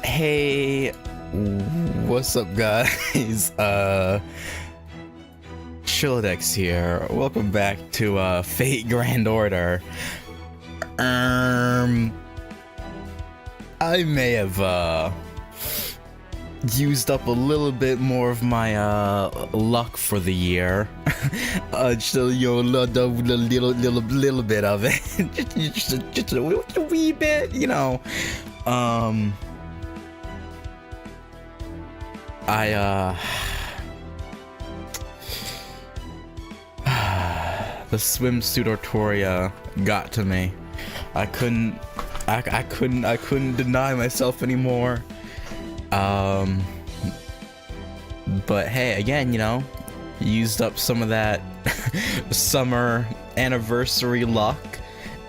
Hey, what's up, guys? Chilladex here. Welcome back to Fate Grand Order. I may have used up a little bit more of my luck for the year. Just a little bit of it. just a wee bit, you know. The swimsuit Artoria got to me. I couldn't deny myself anymore. But hey, again, you know, used up some of that summer anniversary luck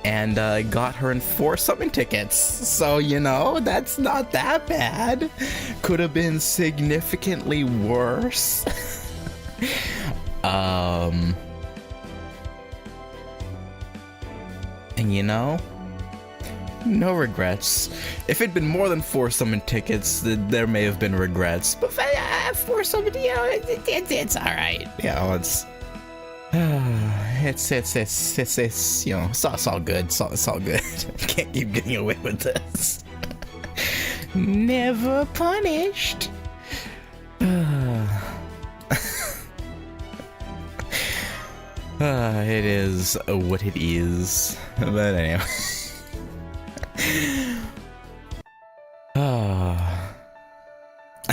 and got her in 4 summon tickets. So, you know, that's not that bad. Could have been significantly worse. And you know, no regrets. If it'd been more than 4 summon tickets, there may have been regrets. But 4 summon, you know, it's all right. You know, it's you know, it's all good. It's all good. Can't keep getting away with this. Never punished. It is what it is. But anyway.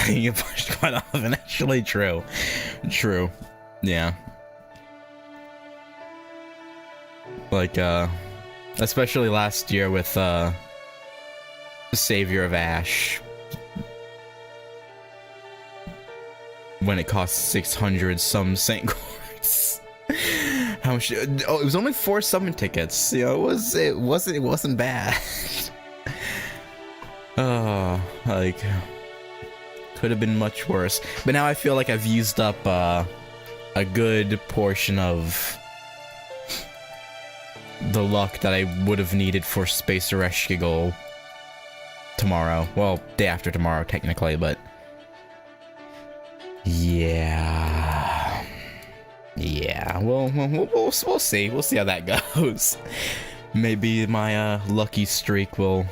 You get pushed quite often, actually. True. Yeah. Like, especially last year with, Savior of Ash. When it cost 600 some Saint Quartz. How much? Oh, it was only 4 summon tickets. You know, it wasn't bad. Oh, like, could have been much worse. But now I feel like I've used up a good portion of the luck that I would have needed for Space Ereshkigal tomorrow. Well, day after tomorrow, technically, but yeah. We'll see. We'll see how that goes. Maybe my lucky streak will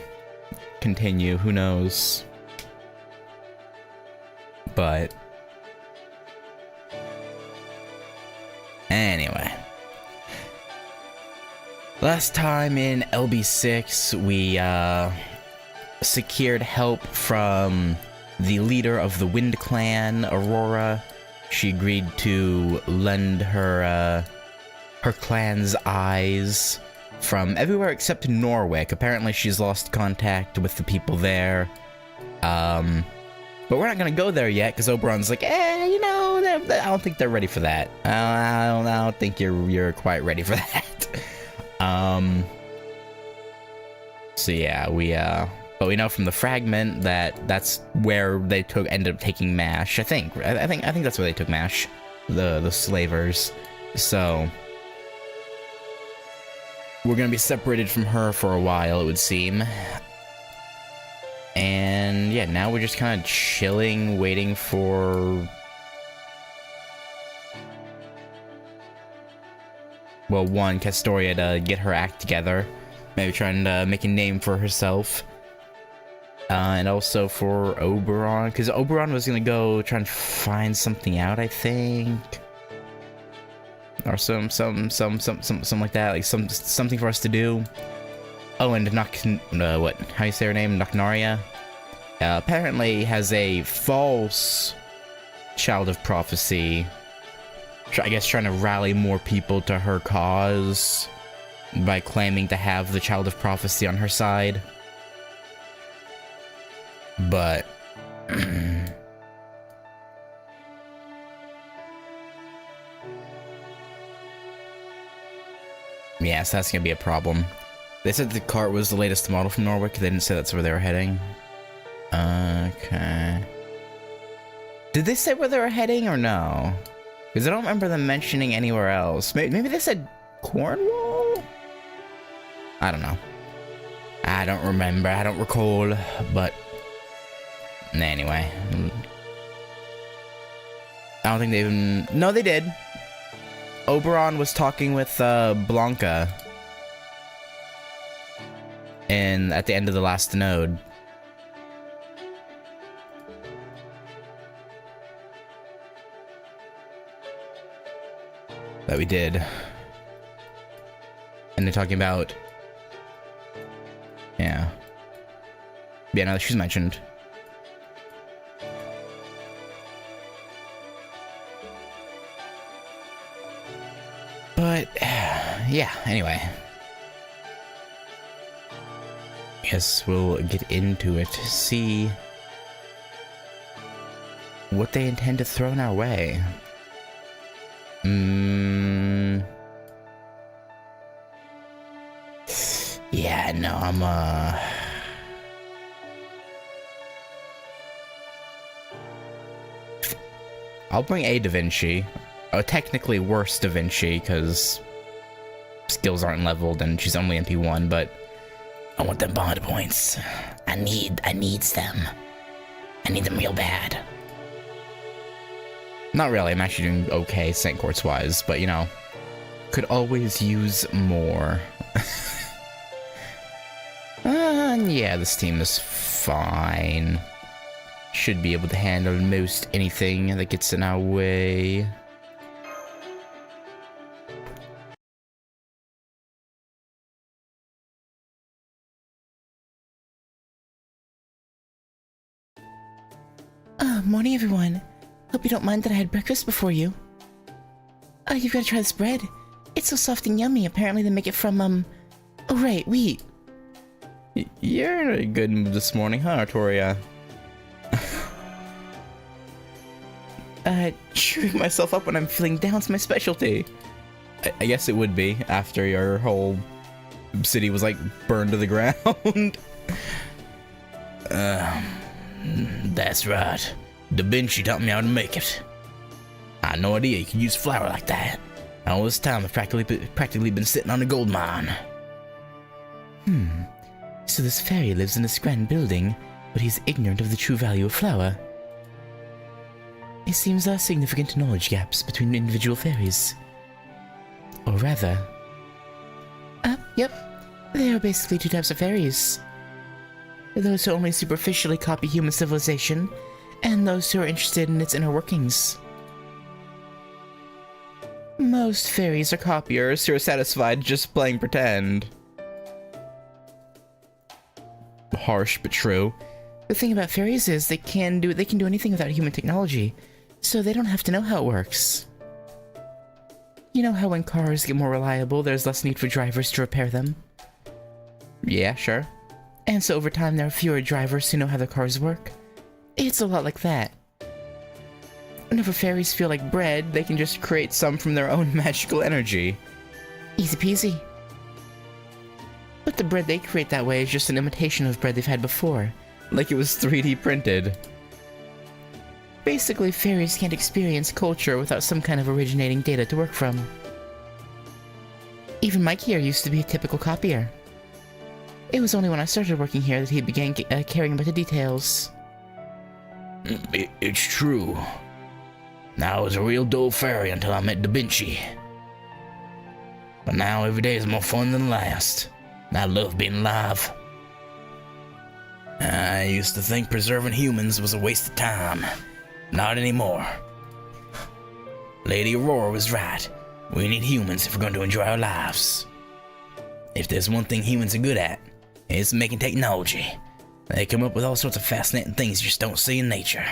continue. Who knows? But anyway, last time in LB6, we secured help from the leader of the Wind Clan, Aurora. She agreed to lend her clan's eyes from everywhere except Norwick. Apparently she's lost contact with the people there. But we're not gonna go there yet, because Oberon's like, you know, I don't think they're ready for that. I don't think you're quite ready for that. So yeah, but we know from the fragment that that's where they ended up taking Mash. I think that's where they took Mash, the slavers. So we're gonna be separated from her for a while, it would seem. And yeah, now we're just kind of chilling, waiting for, well, one, Castoria to get her act together, maybe trying to make a name for herself. And also for Oberon, because Oberon was gonna go try and find something out, I think, or something like that, like something for us to do. Oh, and what? How you say her name? Naknaria. Apparently has a false child of prophecy. I guess trying to rally more people to her cause by claiming to have the child of prophecy on her side. But yeah, so that's gonna be a problem. They said the cart was the latest model from Norwick. They didn't say that's where they were heading. Okay. Did they say where they were heading or no? Because I don't remember them mentioning anywhere else. Maybe they said Cornwall? I don't know. I don't remember, I don't recall, but anyway. I don't think they even... No, they did. Oberon was talking with Blanca and at the end of the last node. That we did. And they're talking about... Yeah. Yeah, no, she's mentioned. But, yeah, anyway. Guess we'll get into it. See what they intend to throw in our way. Yeah, no, I'll bring a Da Vinci. Technically worse Da Vinci, because skills aren't leveled and she's only MP1, but I want them bond points. I need them. I need them real bad. Not really, I'm actually doing okay St. Quartz wise, but you know, could always use more. Yeah, this team is fine. Should be able to handle most anything that gets in our way. Morning everyone. Hope you don't mind that I had breakfast before you. You've got to try this bread. It's so soft and yummy. Apparently they make it from, oh right, wheat. You're in a good mood this morning, huh, Artoria? Cheering myself up when I'm feeling down's my specialty. I guess it would be, after your whole city was, like, burned to the ground. That's right. Da Vinci taught me how to make it. I had no idea you could use flour like that. All this time I've practically been sitting on a gold mine. So this fairy lives in this grand building, but he's ignorant of the true value of flour. It seems there are significant knowledge gaps between individual fairies. Or rather... Yep. There are basically two types of fairies. Those who only superficially copy human civilization, and those who are interested in its inner workings. Most fairies are copiers who are satisfied just playing pretend. Harsh but true. The thing about fairies is they can do anything without human technology, so they don't have to know how it works. You know how when cars get more reliable, there's less need for drivers to repair them? Yeah, sure. And so over time there are fewer drivers who know how their cars work. It's a lot like that. Whenever fairies feel like bread, They can just create some from their own magical energy. easy peasy. But the bread they create that way is just an imitation of bread they've had before. Like it was 3D printed. Basically, fairies can't experience culture without some kind of originating data to work from. Even Mike here used to be a typical copier. It was only when I started working here that he began caring about the details. It's true. I was a real dull fairy until I met Da Vinci. But now every day is more fun than the last. I love being alive. I used to think preserving humans was a waste of time. Not anymore. Lady Aurora was right. We need humans if we're going to enjoy our lives. If there's one thing humans are good at, it's making technology. They come up with all sorts of fascinating things you just don't see in nature.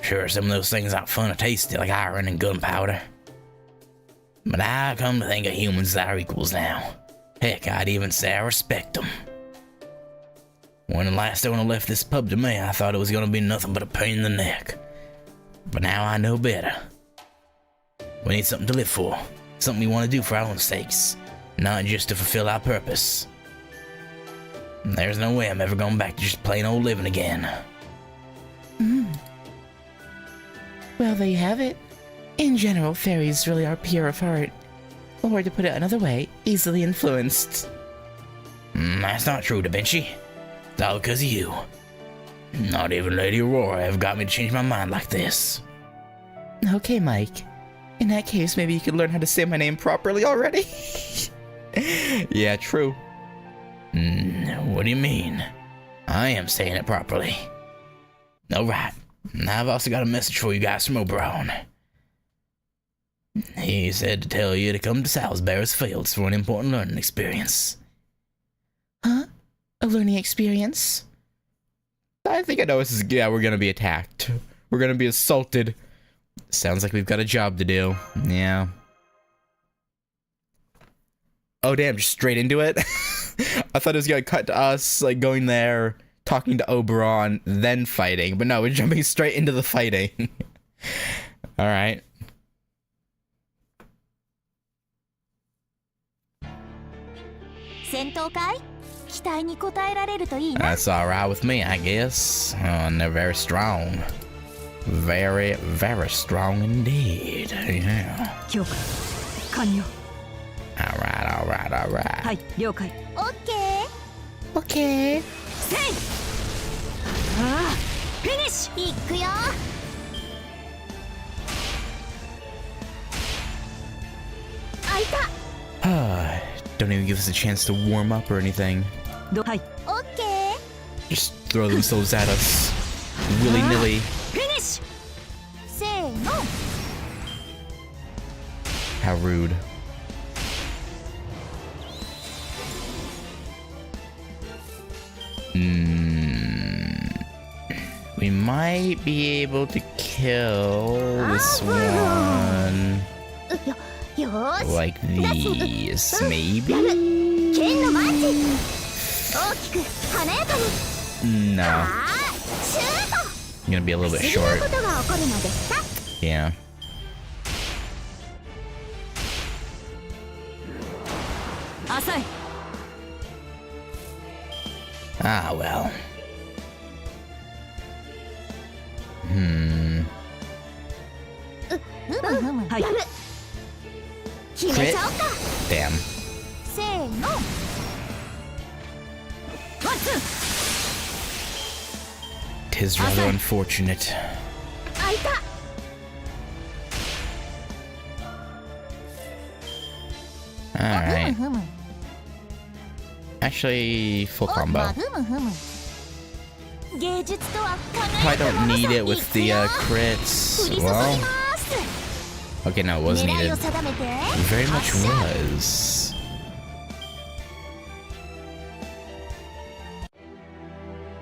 Sure, some of those things aren't fun or tasty, like iron and gunpowder. But I come to think of humans as our equals now. Heck, I'd even say I respect them. When the last owner left this pub to me, I thought it was going to be nothing but a pain in the neck. But now I know better. We need something to live for. Something we want to do for our own sakes. Not just to fulfill our purpose. There's no way I'm ever going back to just plain old living again. Well, there you have it. In general, fairies really are pure of heart. Or to put it another way, easily influenced. That's not true, Da Vinci. It's all because of you. Not even Lady Aurora have got me to change my mind like this. Okay, Mike. In that case, maybe you could learn how to say my name properly already? Yeah, true. What do you mean? I am saying it properly. Alright, I've also got a message for you guys from Oberon. He said to tell you to come to Salisbury's Fields for an important learning experience. Huh? A learning experience? I think I know this is, yeah, we're gonna be attacked. We're gonna be assaulted. Sounds like we've got a job to do. Yeah. Oh damn, just straight into it? I thought it was gonna cut to us, like, going there, talking to Oberon, then fighting. But no, we're jumping straight into the fighting. Alright. That's alright with me, I guess. And they're very strong. Very, very strong indeed. Yeah. Alright. Okay. Don't even give us a chance to warm up or anything. Just throw themselves at us. Willy-nilly. How rude. We might be able to kill this one. Like these, maybe? No. I'm gonna be a little bit short. Yeah. Ah, well. Crit? Damn. Tis rather unfortunate. Alright. Actually, full combo. I don't need it with the crits. Well, okay, no, it was needed. It very much was.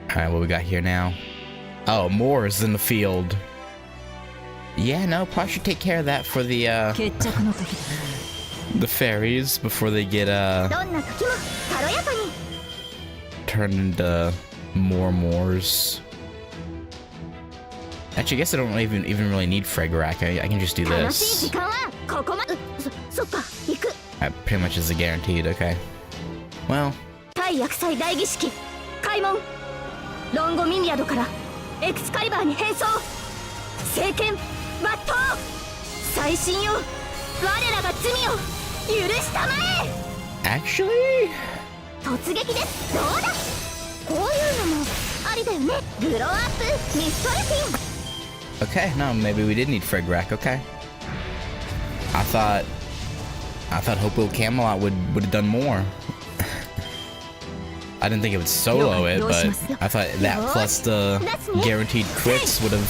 Alright, what we got here now? Oh, more is in the field. Yeah, no, probably should take care of that for the fairies before they get turned into more Moors. Actually, I guess I don't even really need Fragrak. I can just do this. That pretty much is a guaranteed, okay. Well. Actually? Okay, no, maybe we did need Fragrak, okay. I thought Hopewell Camelot would have done more. I didn't think it would solo it, but I thought that plus the guaranteed crits would have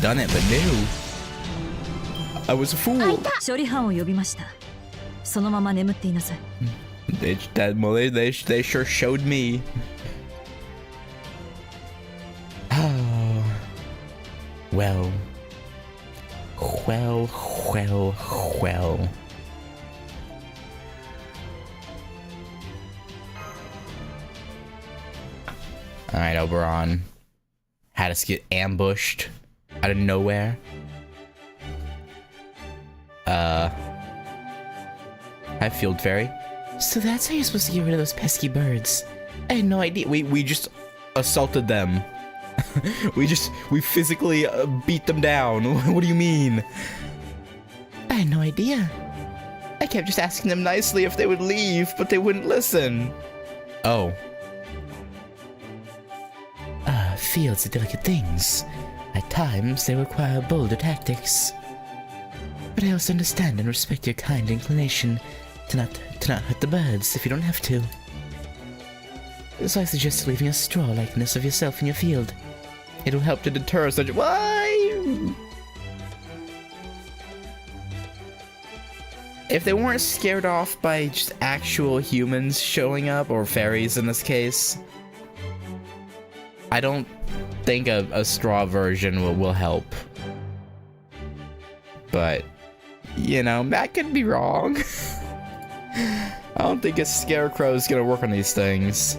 done it, but no. I was a fool. They sure showed me. Oh. Well. Alright, Oberon. Had us get ambushed out of nowhere. Hi, Field Fairy. So that's how you're supposed to get rid of those pesky birds. I had no idea. We just assaulted them. we physically beat them down. What do you mean? I had no idea. I kept just asking them nicely if they would leave, but they wouldn't listen. Oh. Fields are delicate things. At times, they require bolder tactics. But I also understand and respect your kind inclination to not hurt the birds if you don't have to. So I suggest leaving a straw likeness of yourself in your field. It'll help to deter such. Why? If they weren't scared off by just actual humans showing up, or fairies in this case, I don't think a straw version will help. But, you know, that could be wrong. I don't think a scarecrow is gonna work on these things.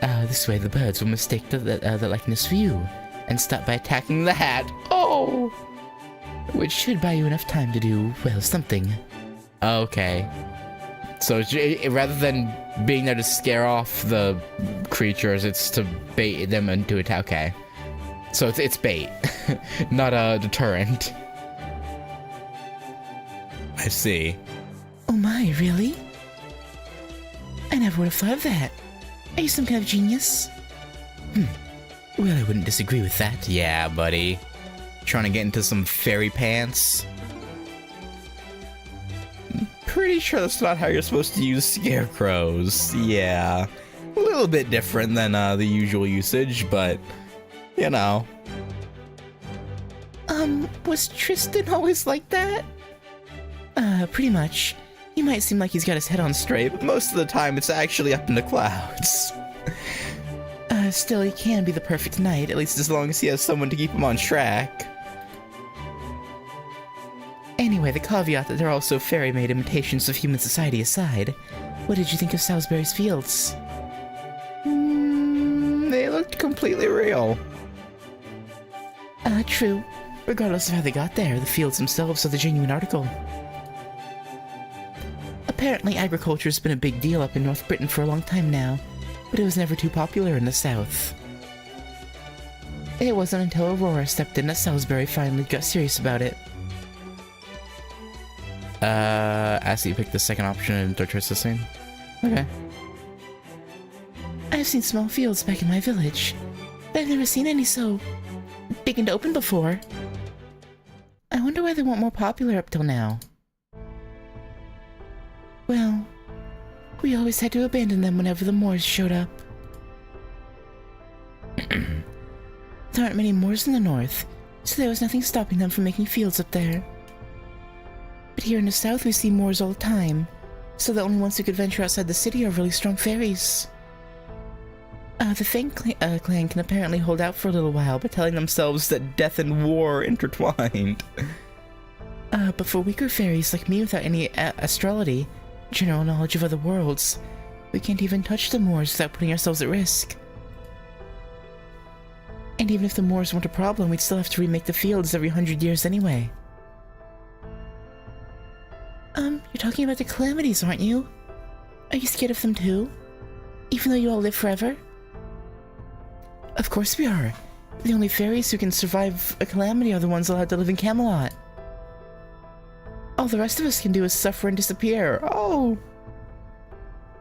This way the birds will mistake the likeness for you and start by attacking the hat. Oh! Which should buy you enough time to do, well, something. Okay. So rather than being there to scare off the creatures, it's to bait them into attack. Okay. So it's bait, not a deterrent. I see. Oh my, really? I never would have thought of that. Are you some kind of genius? Well, I wouldn't disagree with that. Yeah, buddy. Trying to get into some fairy pants? Pretty sure that's not how you're supposed to use scarecrows. Yeah. A little bit different than the usual usage, but, you know. Was Tristan always like that? Pretty much. He might seem like he's got his head on straight, But most of the time, it's actually up in the clouds. still, he can be the perfect knight, At least as long as he has someone to keep him on track. Anyway, the caveat that they're also fairy-made imitations of human society aside, what did you think of Salisbury's fields? They looked completely real. True. Regardless of how they got there, the fields themselves are the genuine article. Apparently, agriculture's been a big deal up in North Britain for a long time now, but it was never too popular in the south. It wasn't until Aurora stepped in that Salisbury finally got serious about it. I see you picked the second option in Dortre's scene. Okay. I've seen small fields back in my village, but I've never seen any so big and open before. I wonder why they weren't more popular up till now. Well, we always had to abandon them whenever the Moors showed up. There aren't many Moors in the north, so there was nothing stopping them from making fields up there. But here in the south we see Moors all the time, so the only ones who could venture outside the city are really strong fairies. The Fang clan can apparently hold out for a little while by telling themselves that death and war are intertwined. But for weaker fairies like me without any astrology, general knowledge of other worlds, we can't even touch the Moors without putting ourselves at risk. And even if the Moors weren't a problem, we'd still have to remake the fields every 100 years anyway. You're talking about the calamities, aren't you? Are you scared of them too? Even though you all live forever? Of course we are. The only fairies who can survive a calamity are the ones allowed to live in Camelot. All the rest of us can do is suffer and disappear. Oh!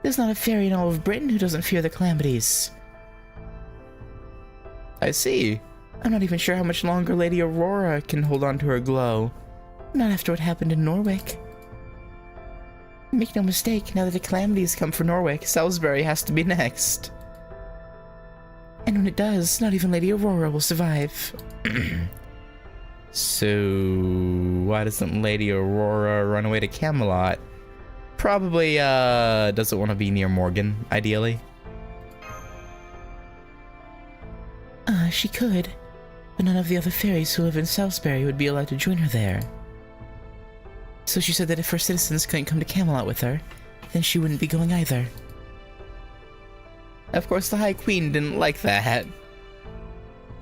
There's not a fairy in all of Britain who doesn't fear the calamities. I see. I'm not even sure how much longer Lady Aurora can hold on to her glow. Not after what happened in Norwick. Make no mistake, now that the calamities come for Norwick, Salisbury has to be next. and when it does, not even Lady Aurora will survive. So, why doesn't Lady Aurora run away to Camelot? Probably, doesn't want to be near Morgan, ideally. She could, but none of the other fairies who live in Salisbury would be allowed to join her there. So she said that if her citizens couldn't come to Camelot with her, then she wouldn't be going either. Of course, the High Queen didn't like that.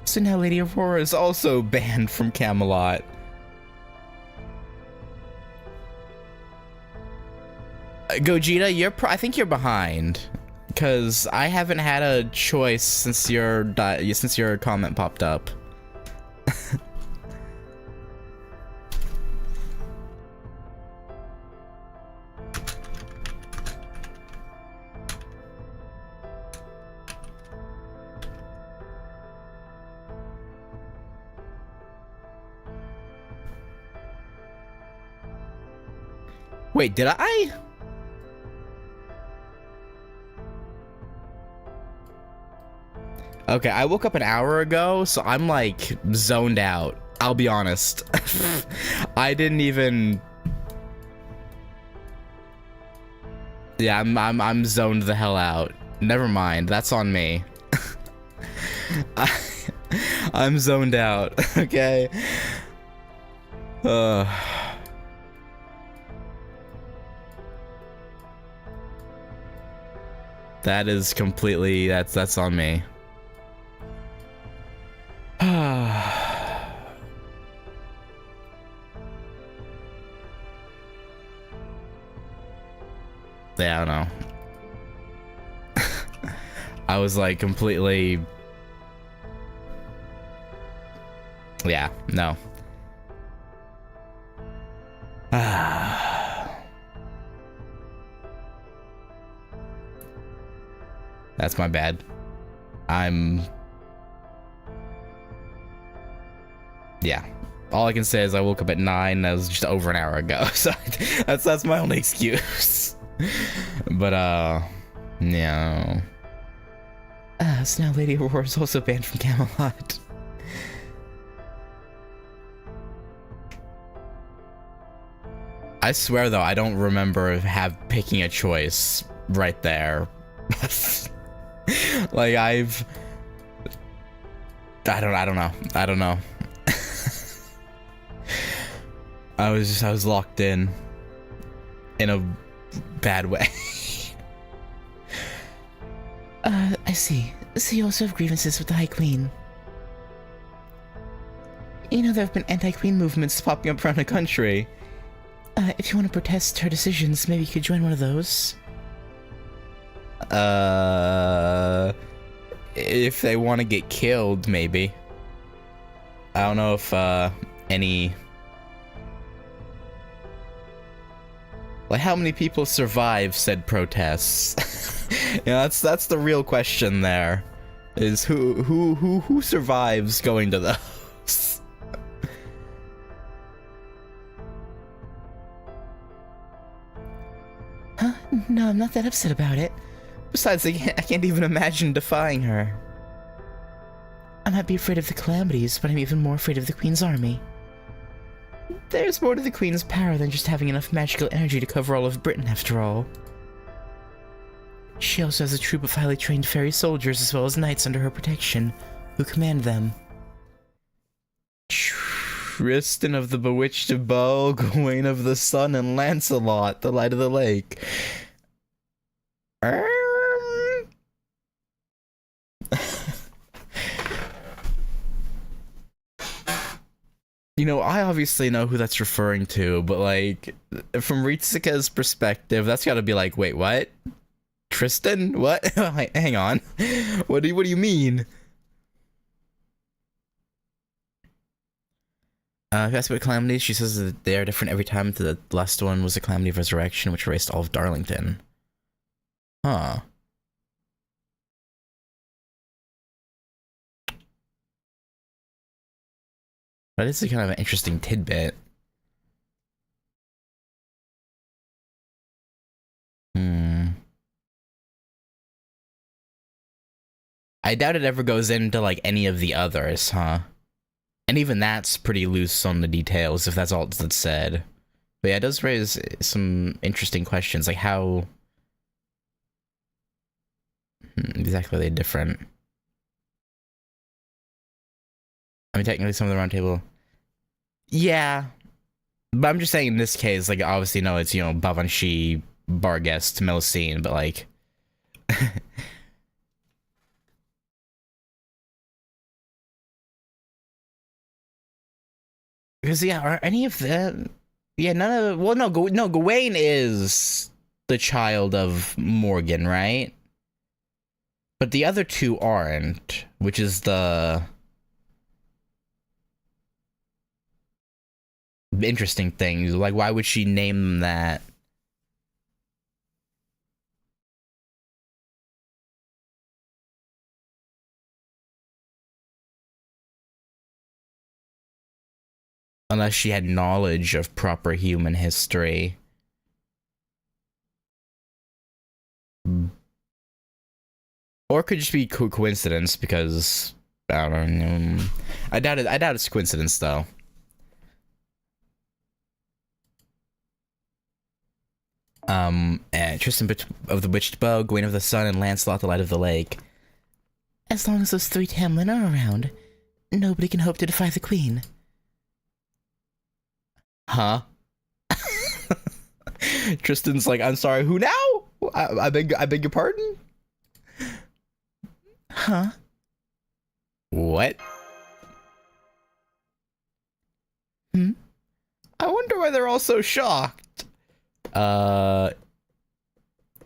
So now Lady Aurora is also banned from Camelot. Gogeta, I think you're behind. Because I haven't had a choice since your comment popped up. Wait, did I? Okay, I woke up an hour ago, so I'm like zoned out. I'll be honest. I didn't even. Yeah, I'm zoned the hell out. Never mind, that's on me. I'm zoned out. Okay. That is completely. That's on me. Yeah, I don't know. I was like completely. Yeah, no. That's my bad. Yeah. All I can say is I woke up at 9. That was just over an hour ago. So that's my only excuse. But yeah. So now Lady Aurora is also banned from Camelot. I swear though, I don't remember picking a choice right there. Like I don't know. I was locked in a bad way. I see. So you also have grievances with the High Queen. You know, there have been anti-Queen movements popping up around the country. If you want to protest her decisions, maybe you could join one of those. If they want to get killed, maybe. I don't know if any. Like, how many people survive said protests? You know, that's the real question there. Is who survives going to those? Huh? No, I'm not that upset about it. Besides, I can't even imagine defying her. I might be afraid of the calamities, but I'm even more afraid of the Queen's army. There's more to the Queen's power than just having enough magical energy to cover all of Britain, after all. She also has a troop of highly trained fairy soldiers as well as knights under her protection, who command them. Tristan of the Bewitched Bow, Gawain of the Sun, and Lancelot, the Light of the Lake. You know, I obviously know who that's referring to, but like, from Ritsuka's perspective, that's gotta be like, wait, what? Tristan? What? Hang on. What do you mean? That's about calamities. She says that they are different every time. The last one was a calamity of resurrection, which erased all of Darlington. Huh. That is a kind of an interesting tidbit. I doubt it ever goes into like any of the others, huh? And even that's pretty loose on the details, if that's all that's said. But yeah, it does raise some interesting questions, like how exactly are they different? I mean, technically some of the round table. Yeah. But I'm just saying in this case, like, obviously, no, it's, you know, Bavanshi, Barghest, Melusine, but like... Because, yeah, are any of them... Yeah, none of... Well, no, Gawain is the child of Morgan, right? But the other two aren't, which is the... interesting thing. Like, why would she name them that? Unless she had knowledge of proper human history. Or it could just be coincidence because I don't know. I doubt it's coincidence though. And Tristan of the Witched Bow, Gawain of the Sun, and Lancelot the Light of the Lake. As long as those 3 Tamlin are around, nobody can hope to defy the Queen. Huh? Tristan's like, I'm sorry, who now? I beg your pardon? Huh? What? I wonder why they're all so shocked. You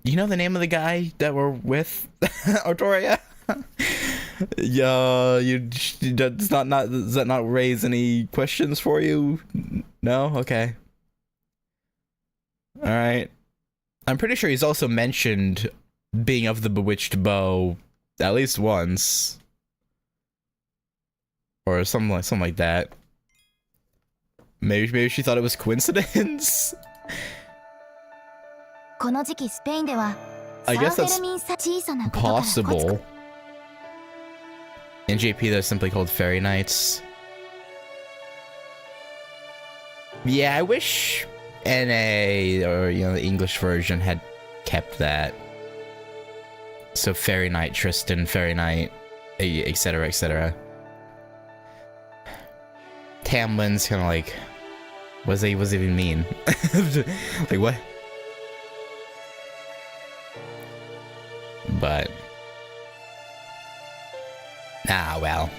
know the name of the guy that we're with, Artoria? Yeah, does that not raise any questions for you? No? Okay. Alright. I'm pretty sure he's also mentioned being of the Bewitched Bow at least once. Or something like that. Maybe she thought it was coincidence? I guess that's possible. In JP, they're simply called Fairy Nights. Yeah, I wish NA, or, you know, the English version had kept that. So Fairy Night, Tristan, Fairy Night, etc., etc. Tamlin's kind of like, what does it even mean? Like, what? But, well.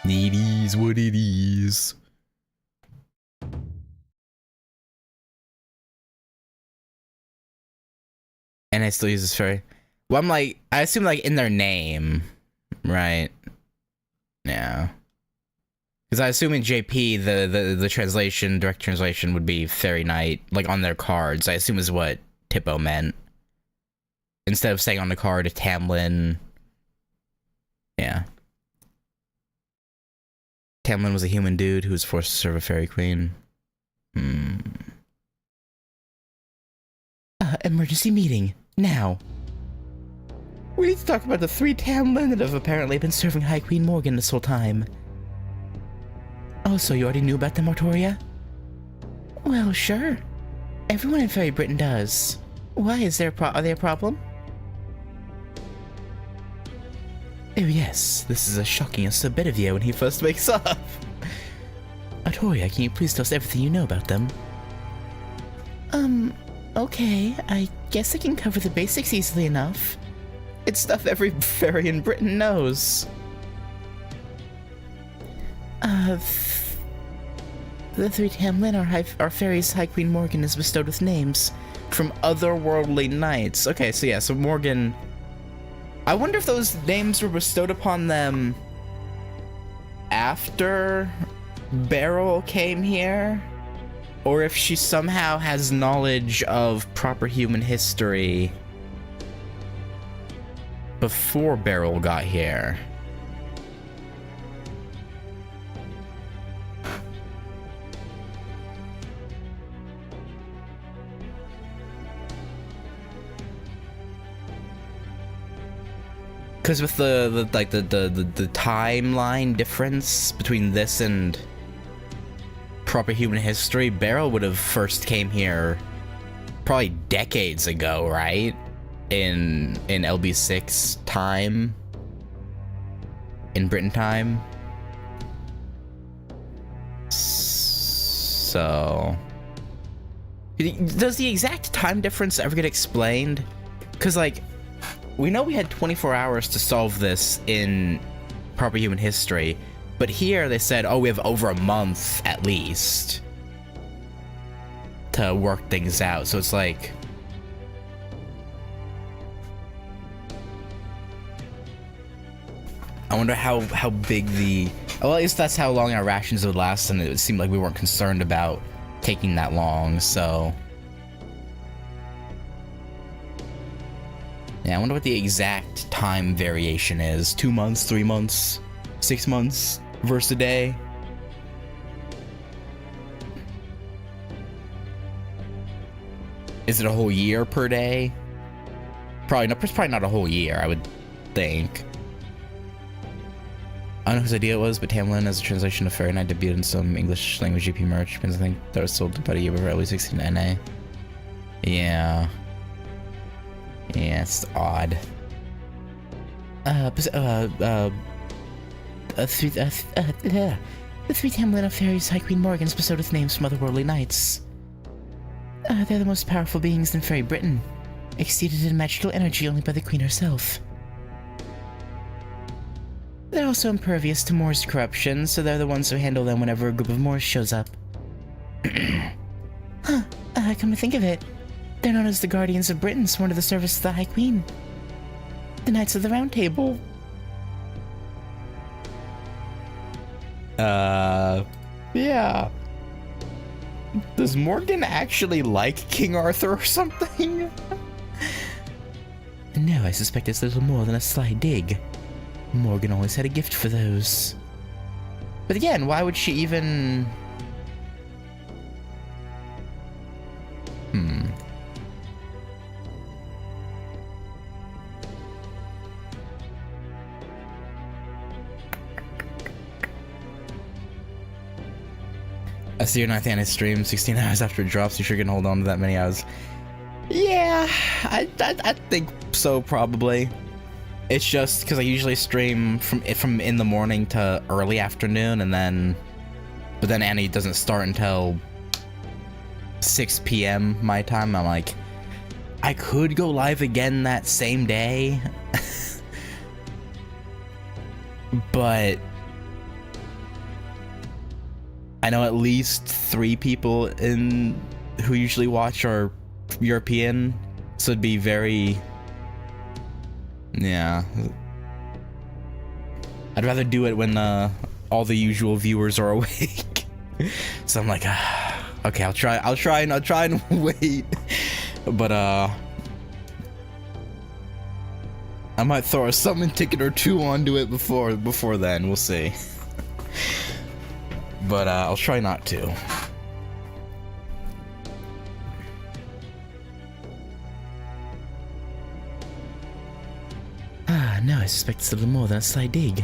It is what it is. And I still use this fairy. Well, I'm like, I assume like in their name, right? Yeah. Because I assume in JP, the translation, direct translation would be Fairy Night, like on their cards. I assume is what Tipo meant. Instead of saying on the card, Tamlin. Yeah. Tamlin was a human dude who was forced to serve a fairy queen. Emergency meeting. Now. We need to talk about the 3 Tamlin that have apparently been serving High Queen Morgan this whole time. Oh, so you already knew about them, Artoria? Well, sure. Everyone in Fairy Britain does. Why, are they a problem? Oh yes, this is a shocking a bit of you when he first wakes up. Artoria, can you please tell us everything you know about them? Okay, I guess I can cover the basics easily enough. It's stuff every fairy in Britain knows. The 3 Tamlin are fairies High Queen Morgan is bestowed with names from otherworldly knights. Okay, so yeah, so Morgan... I wonder if those names were bestowed upon them after Beryl came here? Or if she somehow has knowledge of proper human history before Beryl got here. Because with the timeline difference between this and proper human history, Beryl would have first came here probably decades ago, right? In LB6 time, in Britain time. So, does the exact time difference ever get explained? Because like, we know we had 24 hours to solve this in proper human history, but here they said, oh, we have over a month at least to work things out. So it's like, I wonder how big the... Well, at least that's how long our rations would last, and it seemed like we weren't concerned about taking that long, so... Yeah, I wonder what the exact time variation is. 2 months, 3 months, 6 months versus a day. Is it a whole year per day? Probably not a whole year, I would think. I don't know whose idea it was, but Tamlin as a translation of Fairy Knight debuted in some English language GP merch, because I think that was sold about a year before LB6 in NA. Yeah. Yeah, it's odd. The three Tamlin of Fairies High Queen Morgans bestowed with names from otherworldly knights. They're the most powerful beings in Fairy Britain, exceeded in magical energy only by the Queen herself. They're also impervious to Moors corruption, so they're the ones who handle them whenever a group of Moors shows up. Come to think of it, they're known as the Guardians of Britain, sworn to the service of the High Queen. The Knights of the Round Table. Yeah. Does Morgan actually like King Arthur or something? No, I suspect it's little more than a sly dig. Morgan always had a gift for those. But again, why would she even... I see your 9th anime stream 16 hours after it drops. You sure can hold on to that many hours? Yeah, I think so, probably. It's just because I usually stream from in the morning to early afternoon, but then Annie doesn't start until 6 p.m. my time. I'm like, I could go live again that same day, but I know at least 3 people who usually watch are European, so it'd be very... Yeah. I'd rather do it when all the usual viewers are awake. So I'm like, okay, I'll try and wait. But I might throw a summon ticket or 2 onto it before then. We'll see. But I'll try not to. No, I suspect it's a little more than a sly dig.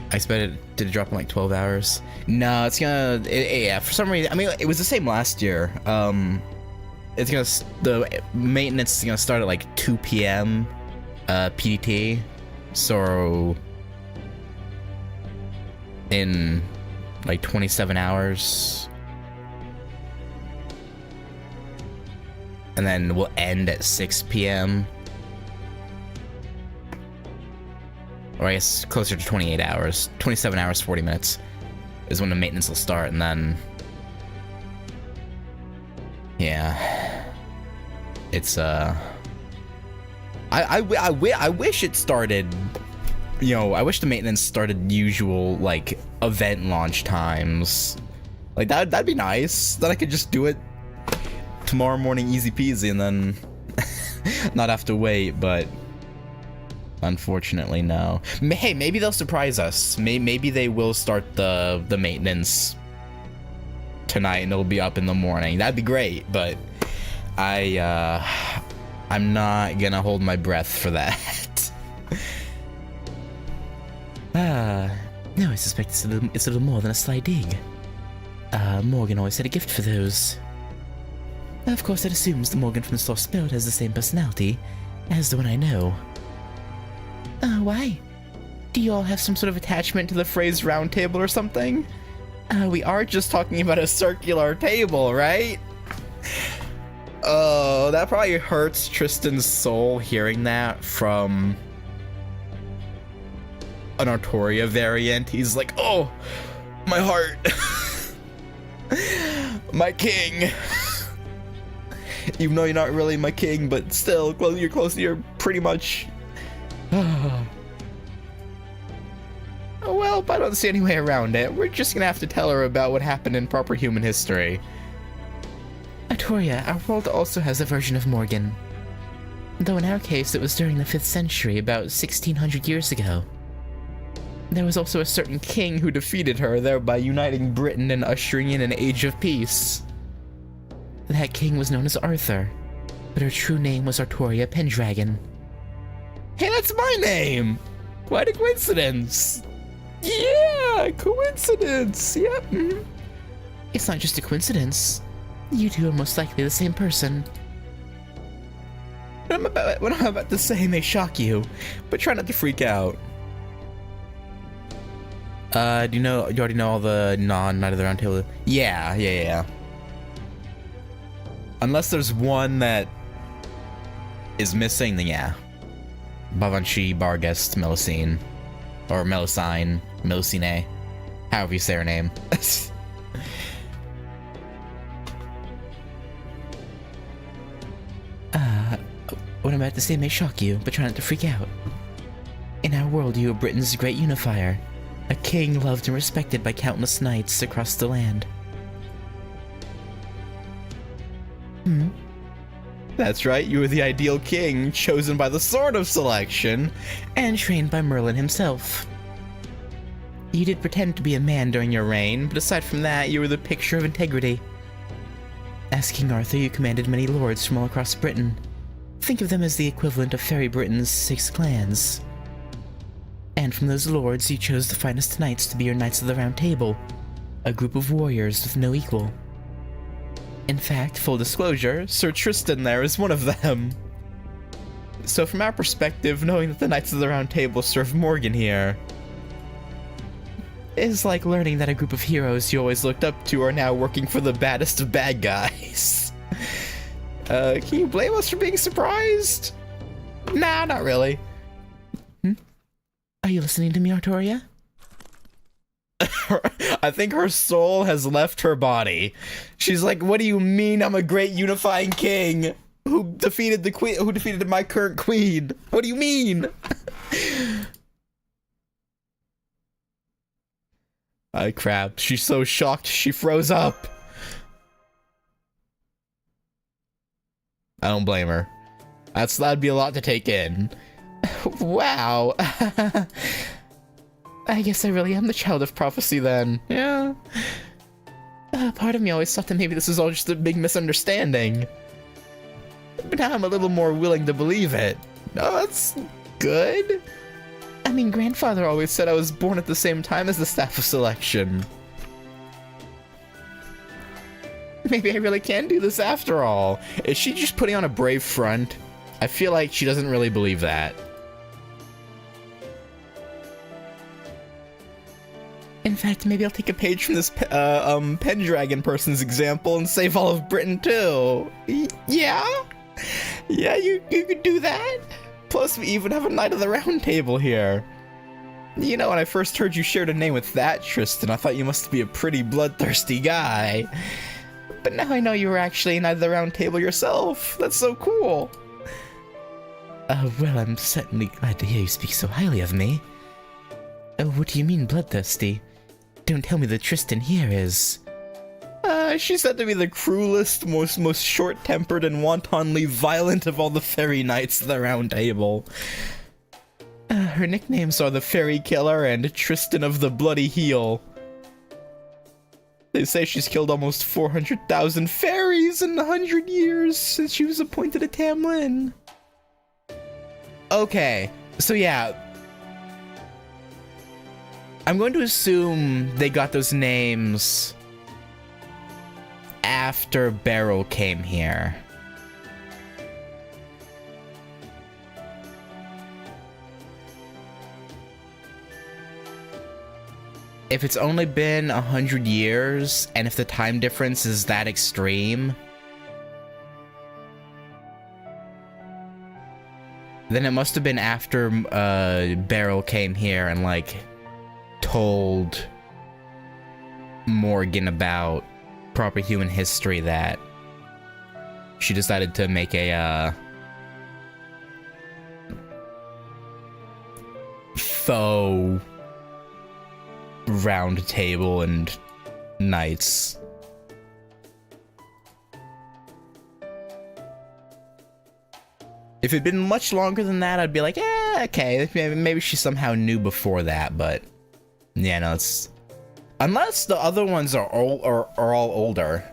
I expect it to drop in like 12 hours. No, it's gonna... yeah, for some reason... I mean, it was the same last year. It's gonna... The maintenance is gonna start at like 2 p.m. PDT. So... in like 27 hours. And then we'll end at 6 p.m. Or I guess closer to 28 hours. 27 hours, 40 minutes is when the maintenance will start, and then... Yeah. It's, I wish it started... You know, I wish the maintenance started usual, like, event launch times. Like, that'd be nice. Then I could just do it tomorrow morning easy peasy and then not have to wait, but... Unfortunately, no. Hey, maybe they'll surprise us. Maybe they will start the maintenance tonight and it'll be up in the morning. That'd be great, but I'm not gonna hold my breath for that. No, I suspect it's a little more than a sly dig. Morgan always had a gift for those. Of course, that assumes the Morgan from Sloth Spilled has the same personality as the one I know. Why? Do you all have some sort of attachment to the phrase round table or something? We are just talking about a circular table, right? Oh, that probably hurts Tristan's soul hearing that from an Artoria variant. He's like, oh, my heart. My king. Even though you're not really my king, but still, you're pretty much... Well, I don't see any way around it. We're just gonna have to tell her about what happened in proper human history. Artoria, our world also has a version of Morgan. Though in our case, it was during the 5th century, about 1600 years ago. There was also a certain king who defeated her, thereby uniting Britain and ushering in an age of peace. That king was known as Arthur, but her true name was Artoria Pendragon. Hey, that's my name! Quite a coincidence! Yeah, coincidence! Yep. It's not just a coincidence. You two are most likely the same person. What I'm about to say may shock you, but try not to freak out. Do you already know all the non-Knight of the Round Table? Yeah. Unless there's one that is missing, then yeah. Bavanshi, Barghest, Melusine. Or Melusine, Melusine. However you say her name. What I'm about to say may shock you, but try not to freak out. In our world, you are Britain's great unifier. A king loved and respected by countless knights across the land. That's right, you were the ideal king, chosen by the Sword of Selection. And trained by Merlin himself. You did pretend to be a man during your reign, but aside from that, you were the picture of integrity. As King Arthur, you commanded many lords from all across Britain. Think of them as the equivalent of Fairy Britain's 6 clans. And from those lords, you chose the finest knights to be your Knights of the Round Table, a group of warriors with no equal. In fact, full disclosure, Sir Tristan there is one of them. So from our perspective, knowing that the Knights of the Round Table serve Morgan here is like learning that a group of heroes you always looked up to are now working for the baddest of bad guys. Can you blame us for being surprised? Nah, not really. Are you listening to me, Artoria? I think her soul has left her body. She's like, what do you mean I'm a great unifying king who defeated the queen, who defeated my current queen? What do you mean? Oh crap, she's so shocked she froze up. I don't blame her. That'd be a lot to take in. Wow. I guess I really am the child of prophecy then. Yeah. Part of me always thought that maybe this was all just a big misunderstanding. But now I'm a little more willing to believe it. Oh, that's good. I mean, Grandfather always said I was born at the same time as the Staff of Selection. Maybe I really can do this after all. Is she just putting on a brave front? I feel like she doesn't really believe that. In fact, maybe I'll take a page From this Pendragon person's example and save all of Britain too. Yeah? Yeah, you could do that? Plus, we even have a Knight of the Round Table here. You know, when I first heard you shared a name with that, Tristan, I thought you must be a pretty bloodthirsty guy. But now I know you were actually a Knight of the Round Table yourself. That's so cool. Well, I'm certainly glad to hear you speak so highly of me. What do you mean, bloodthirsty? Don't tell me that Tristan here is... She's said to be the cruelest, most short-tempered and wantonly violent of all the fairy knights of the Round Table. Her nicknames are the Fairy Killer and Tristan of the Bloody Heel. They say she's killed almost 400,000 fairies in 100 years since she was appointed a Tamlin. Okay, so yeah. I'm going to assume they got those names after Beryl came here. If it's only been 100 years, and if the time difference is that extreme, then it must have been after Beryl came here and, like, told Morgan about proper human history that she decided to make a, faux round table and knights. If it'd been much longer than that, I'd be like, okay, maybe she somehow knew before that, but yeah, no, it's... Unless the other ones are all older.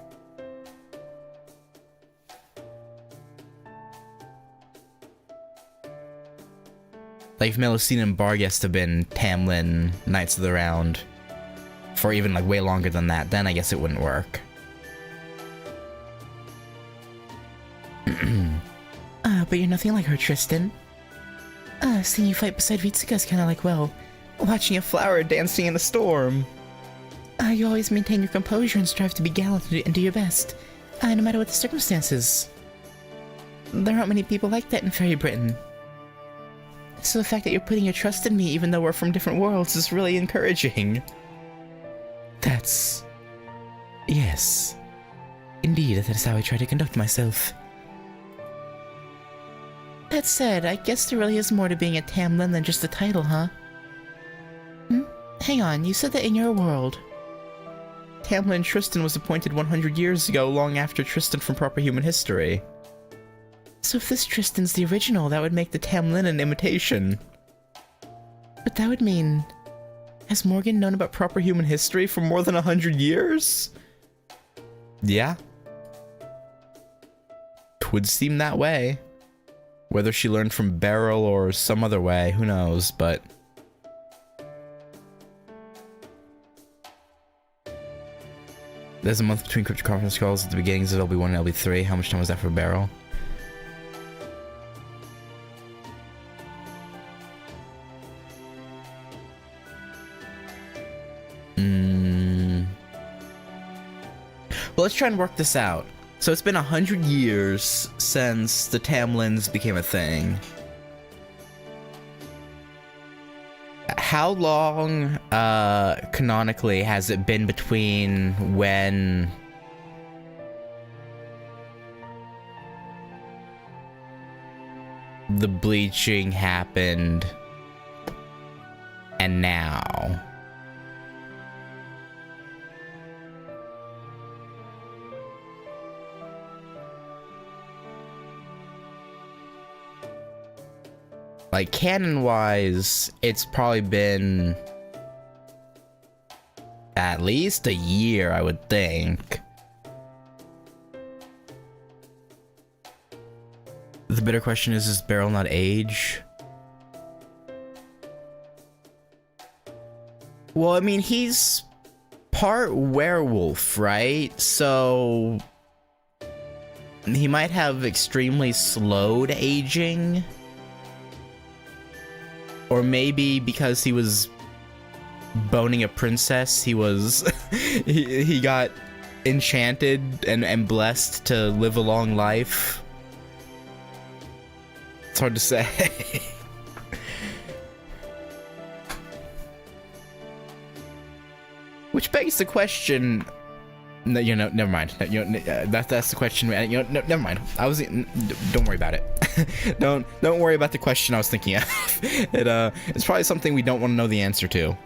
Like, if Melusine and Barghest have been Tamlin Knights of the Round for even, like, way longer than that, then I guess it wouldn't work. But you're nothing like her, Tristan. Seeing you fight beside Vitsuka's kinda like, well, Watching a flower dancing in a storm. you always maintain your composure and strive to be gallant and do your best, no matter what the circumstances. There aren't many people like that in Fairy Britain. So the fact that you're putting your trust in me, even though we're from different worlds, is really encouraging. Yes. Indeed, that is how I try to conduct myself. That said, I guess there really is more to being a Tamlin than just a title, huh? Hang on, you said that in your world. Tamlin Tristan was appointed 100 years ago, long after Tristan from proper human history. So if this Tristan's the original, that would make the Tamlin an imitation. But that would mean... Has Morgan known about proper human history for more than 100 years? Yeah. Would seem that way. Whether she learned from Beryl or some other way, who knows, but... There's a month between cryptocurrency calls at the beginnings of LB1 and LB3. How much time was that for Beryl? Well, let's try and work this out. So it's been 100 years since the Tamlins became a thing. How long, canonically, has it been between when... the bleaching happened and now? Like, canon-wise, it's probably been at least a year, I would think. The bitter question is Beryl not age? Well, I mean, he's part werewolf, right? So... he might have extremely slowed aging. Or maybe because he was boning a princess, he was he got enchanted and blessed to live a long life. It's hard to say. Which begs the question. No, you know, never mind. That's the question. Never mind. Don't worry about it. don't worry about the question I was thinking of. It's probably something we don't want to know the answer to.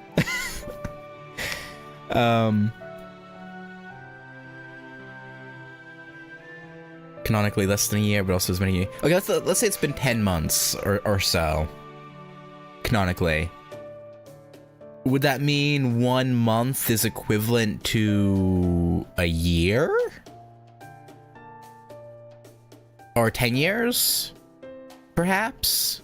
Canonically less than a year, but also as many. Okay, let's say it's been 10 months or so. Canonically. Would that mean 1 month is equivalent to a year? Or 10 years? Perhaps?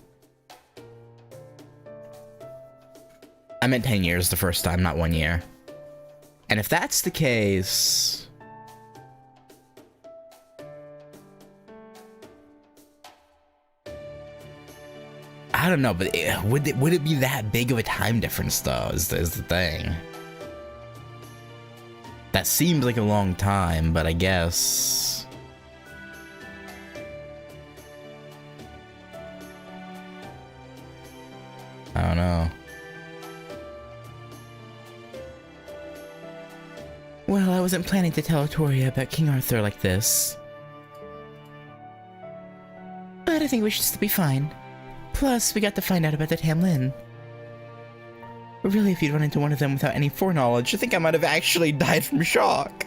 I meant 10 years the first time, not 1 year. And if that's the case... I don't know, but would it be that big of a time difference, though, is the thing. That seems like a long time, but I guess... I don't know. Well, I wasn't planning to tell Artoria about King Arthur like this. But I think we should still be fine. Plus, we got to find out about the Tamlin. Really, if you'd run into one of them without any foreknowledge, I think I might have actually died from shock.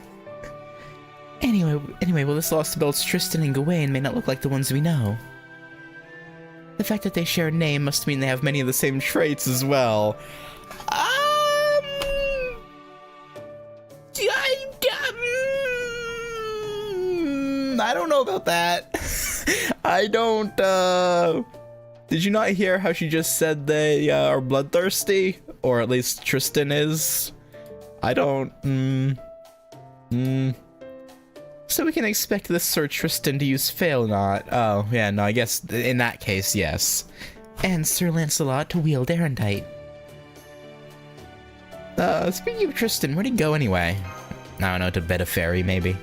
Anyway, well, this lost belts Tristan and Gawain may not look like the ones we know. The fact that they share a name must mean they have many of the same traits as well. I don't know about that. I don't Did you not hear how she just said they are bloodthirsty? Or at least Tristan is? I don't... So we can expect this Sir Tristan to use Failnaught. Oh, yeah, no, I guess in that case, yes. And Sir Lancelot to wield Erendite. Speaking of Tristan, where'd he go anyway? I don't know, to bed a fairy, maybe?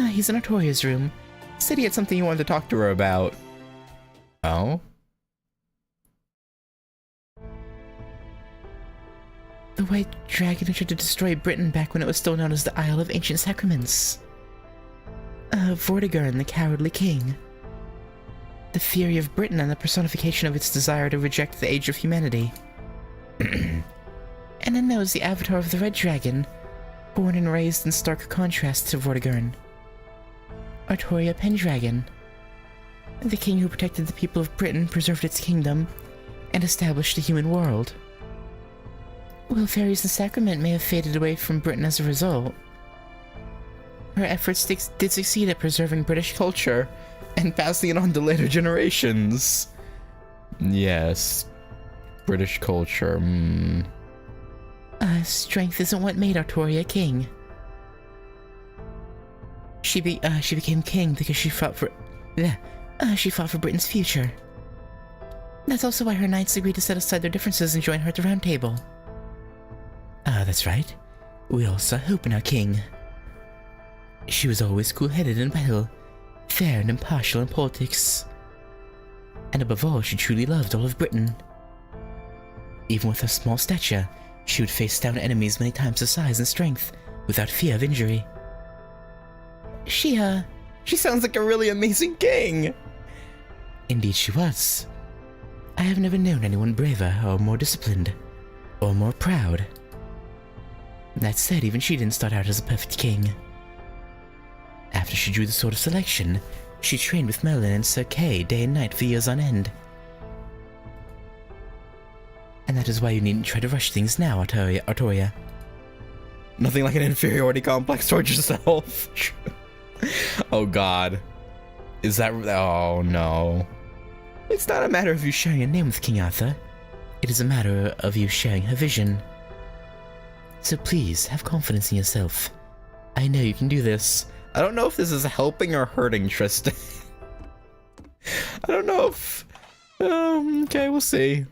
He's in Artoria's room. Said he had something he wanted to talk to her about. Oh? The White Dragon tried to destroy Britain back when it was still known as the Isle of Ancient Sacraments. Vortigern, the cowardly king. The fury of Britain and the personification of its desire to reject the age of humanity. And then there was the avatar of the Red Dragon, born and raised in stark contrast to Vortigern. Artoria Pendragon. The king who protected the people of Britain, preserved its kingdom, and established a human world. While fairies in Sacrament may have faded away from Britain as a result, her efforts did succeed at preserving British culture and passing it on to later generations. Yes. British culture, Strength isn't what made Artoria king. She became king because she fought for Britain's future. That's also why her knights agreed to set aside their differences and join her at the Round Table. That's right. We all saw hope in our king. She was always cool-headed in battle, fair and impartial in politics. And above all, she truly loved all of Britain. Even with her small stature, she would face down enemies many times her size and strength, without fear of injury. She sounds like a really amazing king! Indeed she was. I have never known anyone braver, or more disciplined, or more proud. That said, even she didn't start out as a perfect king. After she drew the Sword of Selection, she trained with Merlin and Sir Kay day and night for years on end. And that is why you needn't try to rush things now, Artoria. Nothing like an inferiority complex towards yourself. Oh god. Is that... oh no. It's not a matter of you sharing a name with King Arthur. It is a matter of you sharing her vision. So please, have confidence in yourself. I know you can do this. I don't know if this is helping or hurting Tristan. I don't know if... okay, we'll see.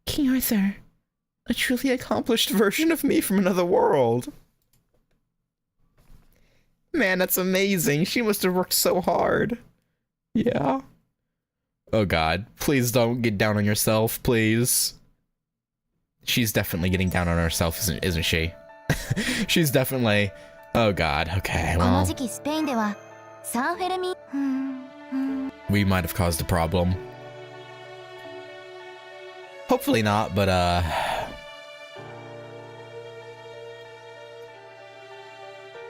King Arthur. A truly accomplished version of me from another world. Man, that's amazing. She must have worked so hard. Yeah. Oh god, please don't get down on yourself, please. She's definitely getting down on herself, isn't she? She's definitely... oh god, okay, well... we might have caused a problem. Hopefully not, but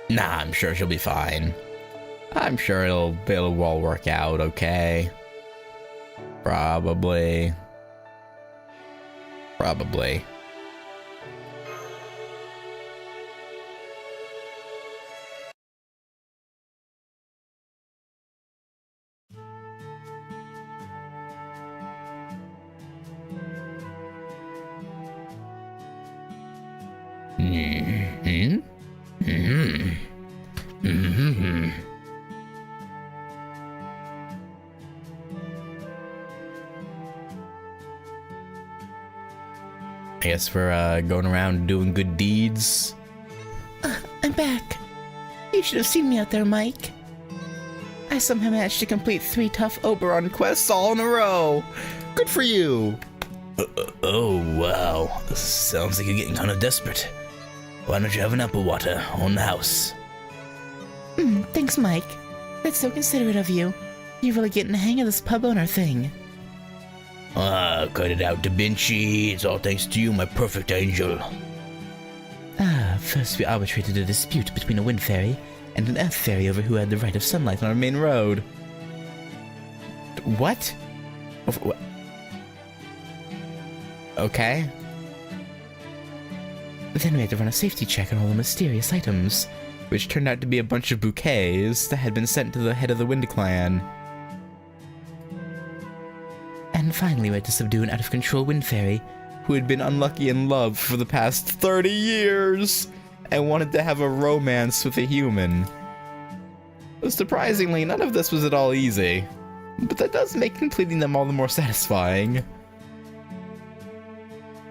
nah, I'm sure she'll be fine. I'm sure it'll all work out okay. Probably. I guess we're going around doing good deeds. I'm back. You should have seen me out there, Mike. I somehow managed to complete 3 tough Oberon quests all in a row. Good for you. Oh, wow. Sounds like you're getting kind of desperate. Why don't you have an apple water on the house? Thanks, Mike. That's so considerate of you. You're really getting the hang of this pub owner thing. Cut it out, Da Vinci. It's all thanks to you, my perfect angel. First we arbitrated a dispute between a wind fairy and an earth fairy over who had the right of sunlight on our main road. What? Okay. Then we had to run a safety check on all the mysterious items, which turned out to be a bunch of bouquets that had been sent to the head of the Wind Clan. and finally we had to subdue an out-of-control wind fairy who had been unlucky in love for the past 30 years and wanted to have a romance with a human. Surprisingly, none of this was at all easy, but that does make completing them all the more satisfying.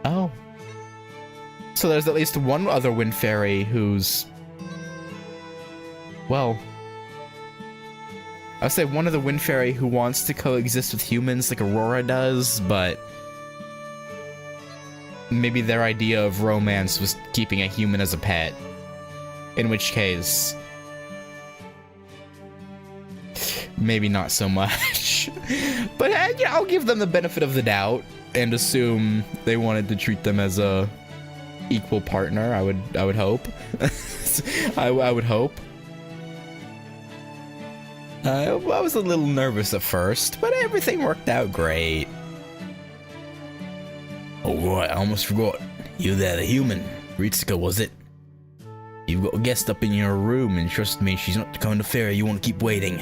Oh. So there's at least one other wind fairy who's... well... I would say one other wind fairy who wants to coexist with humans like Aurora does, but... maybe their idea of romance was keeping a human as a pet. In which case... maybe not so much. But yeah, I'll give them the benefit of the doubt and assume they wanted to treat them as a equal partner. I would hope. I would hope. I was a little nervous at first, but everything worked out great. Oh, right, I almost forgot. You there, the human. Ritsuka, was it? You've got a guest up in your room, and trust me, she's not the kind of fairy you want to keep waiting.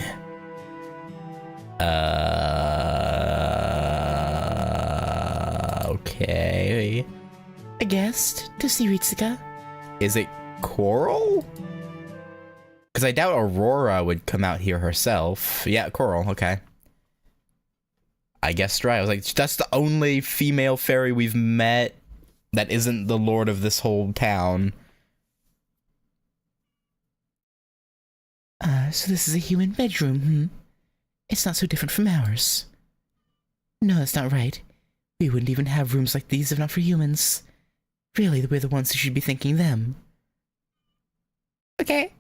Okay. A guest to see Ritsuka? Is it Coral? Because I doubt Aurora would come out here herself. Yeah, Coral, okay. I guessed right. I was like, that's the only female fairy we've met that isn't the lord of this whole town. So this is a human bedroom, hmm? It's not so different from ours. No, that's not right. We wouldn't even have rooms like these if not for humans. Really, we're the ones who should be thanking them. Okay.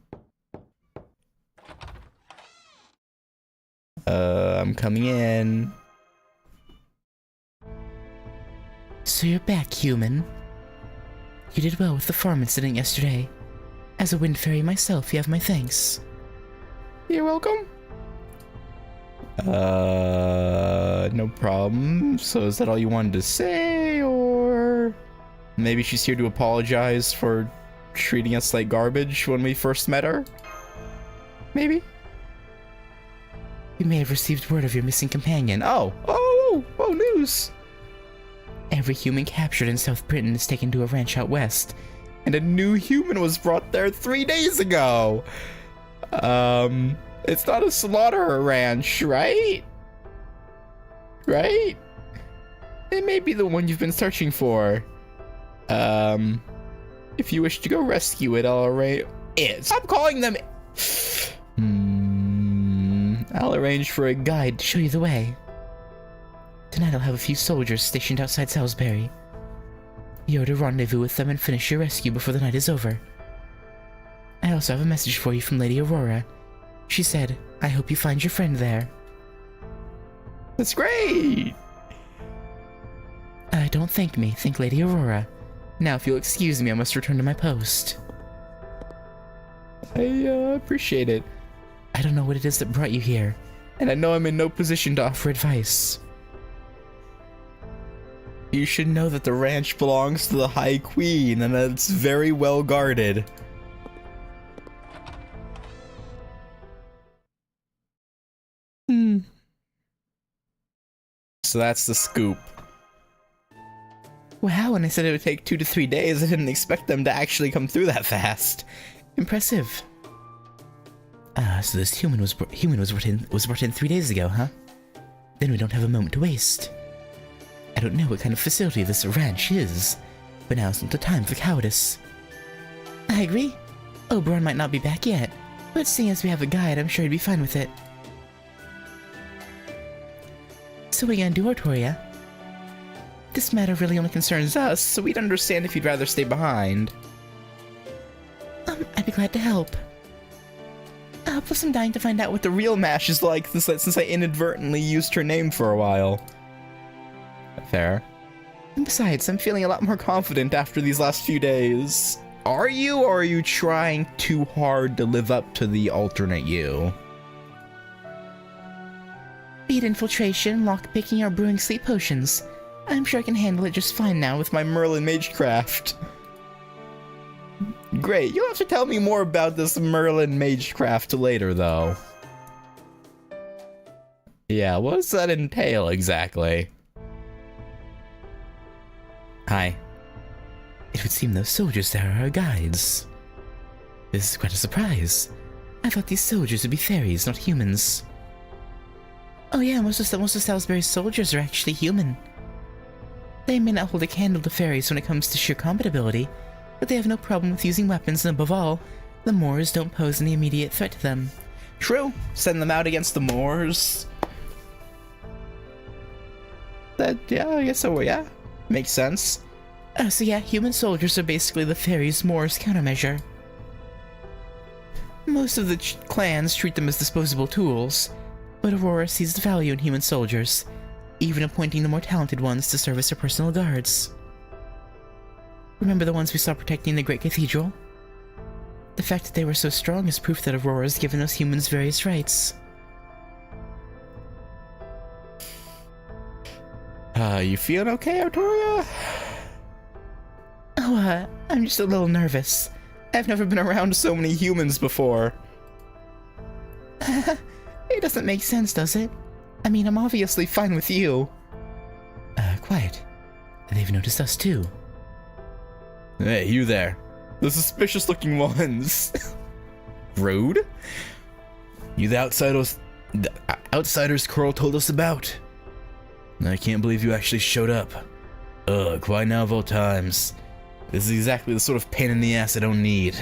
I'm coming in. So you're back, human. You did well with the farm incident yesterday. As a wind fairy myself, you have my thanks. You're welcome. No problem. So is that all you wanted to say, or maybe she's here to apologize for treating us like garbage when we first met her? Maybe? You may have received word of your missing companion. Oh, news! Every human captured in South Britain is taken to a ranch out west. And a new human was brought there 3 days ago! It's not a slaughter ranch, right? Right? It may be the one you've been searching for. If you wish to go rescue it, I'll arrange... Stop calling them... I'll arrange for a guide To show you the way. Tonight I'll have a few soldiers stationed outside Salisbury. You're to rendezvous with them and finish your rescue before the night is over. I also have a message for you from Lady Aurora. She said, I hope you find your friend there. That's great! Don't thank me, thank Lady Aurora. Now if you'll excuse me, I must return to my post. I appreciate it. I don't know what it is that brought you here, And I know I'm in no position to offer advice. You should know that the ranch belongs to the High Queen, and that it's very well guarded. So that's the scoop. Wow, when I said it would take 2 to 3 days, I didn't expect them to actually come through that fast. Impressive. So this human was brought in 3 days ago, huh? Then we don't have a moment to waste. I don't know what kind of facility this ranch is, but now's not the time for cowardice. I agree. Oberon might not be back yet, but seeing as we have a guide, I'm sure he'd be fine with it. So what are you gonna do, Artoria? This matter really only concerns us, so we'd understand if you'd rather stay behind. I'd be glad to help. Plus I'm dying to find out what the Real Mash is like since I inadvertently used her name for a while. Fair. And besides, I'm feeling a lot more confident after these last few days. Are you, or are you trying too hard to live up to the alternate you? Be it infiltration, lockpicking, or brewing sleep potions. I'm sure I can handle it just fine now with My Merlin Magecraft. Great, you'll have to tell me more about this Merlin Magecraft later, though. Yeah, what does that entail exactly? Hi. It would seem those soldiers there are our guides. This is quite a surprise. I thought these soldiers would be fairies, not humans. Oh yeah, most of Salisbury's soldiers are actually human. They may not hold a candle to fairies when it comes to sheer combat ability, but they have no problem with using weapons, and above all, the Moors don't pose any immediate threat to them. True. Send them out against the Moors. Yeah, I guess so, yeah. Makes sense. So yeah, human soldiers are basically the fairies' Moors countermeasure. Most of the clans treat them as disposable tools, but Aurora sees the value in human soldiers, even appointing the more talented ones to serve as her personal guards. Remember the ones we saw protecting the Great Cathedral? The fact that they were so strong is proof that Aurora's given us humans various rights. You feeling okay, Artoria? Oh, I'm just a little nervous. I've never been around so many humans before. It doesn't make sense, does it? I mean, I'm obviously fine with you. Quiet. They've noticed us too. Hey, you there. The suspicious-looking ones. Rude? You the outsiders Coral told us about. I can't believe you actually showed up. Ugh, why now of all times? This is exactly the sort of pain in the ass I don't need.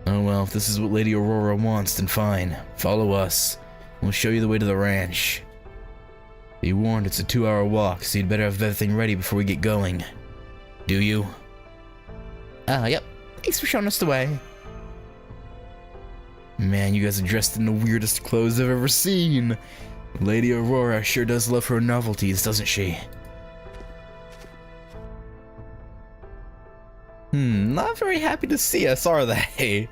Oh well, if this is what Lady Aurora wants, then fine. Follow us. We'll show you the way to the ranch. Be warned, it's a 2-hour walk, so you'd better have everything ready before we get going. Do you? Yep. Thanks for showing us the way. Man, you guys are dressed in the weirdest clothes I've ever seen. Lady Aurora sure does love her novelties, doesn't she? Not very happy to see us, are they?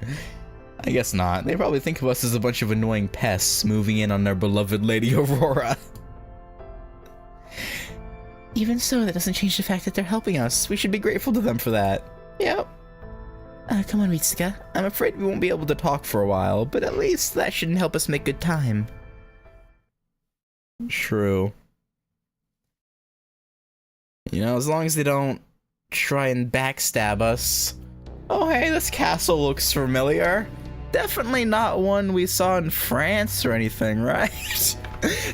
I guess not. They probably think of us as a bunch of annoying pests moving in on their beloved Lady Aurora. Even so, that doesn't change the fact that they're helping us. We should be grateful to them for that. Yep. Come on, Ritsuka. I'm afraid we won't be able to talk for a while, but at least that shouldn't help us make good time. True. You know, as long as they don't try and backstab us. Oh hey, this castle looks familiar. Definitely not one we saw in France or anything, right?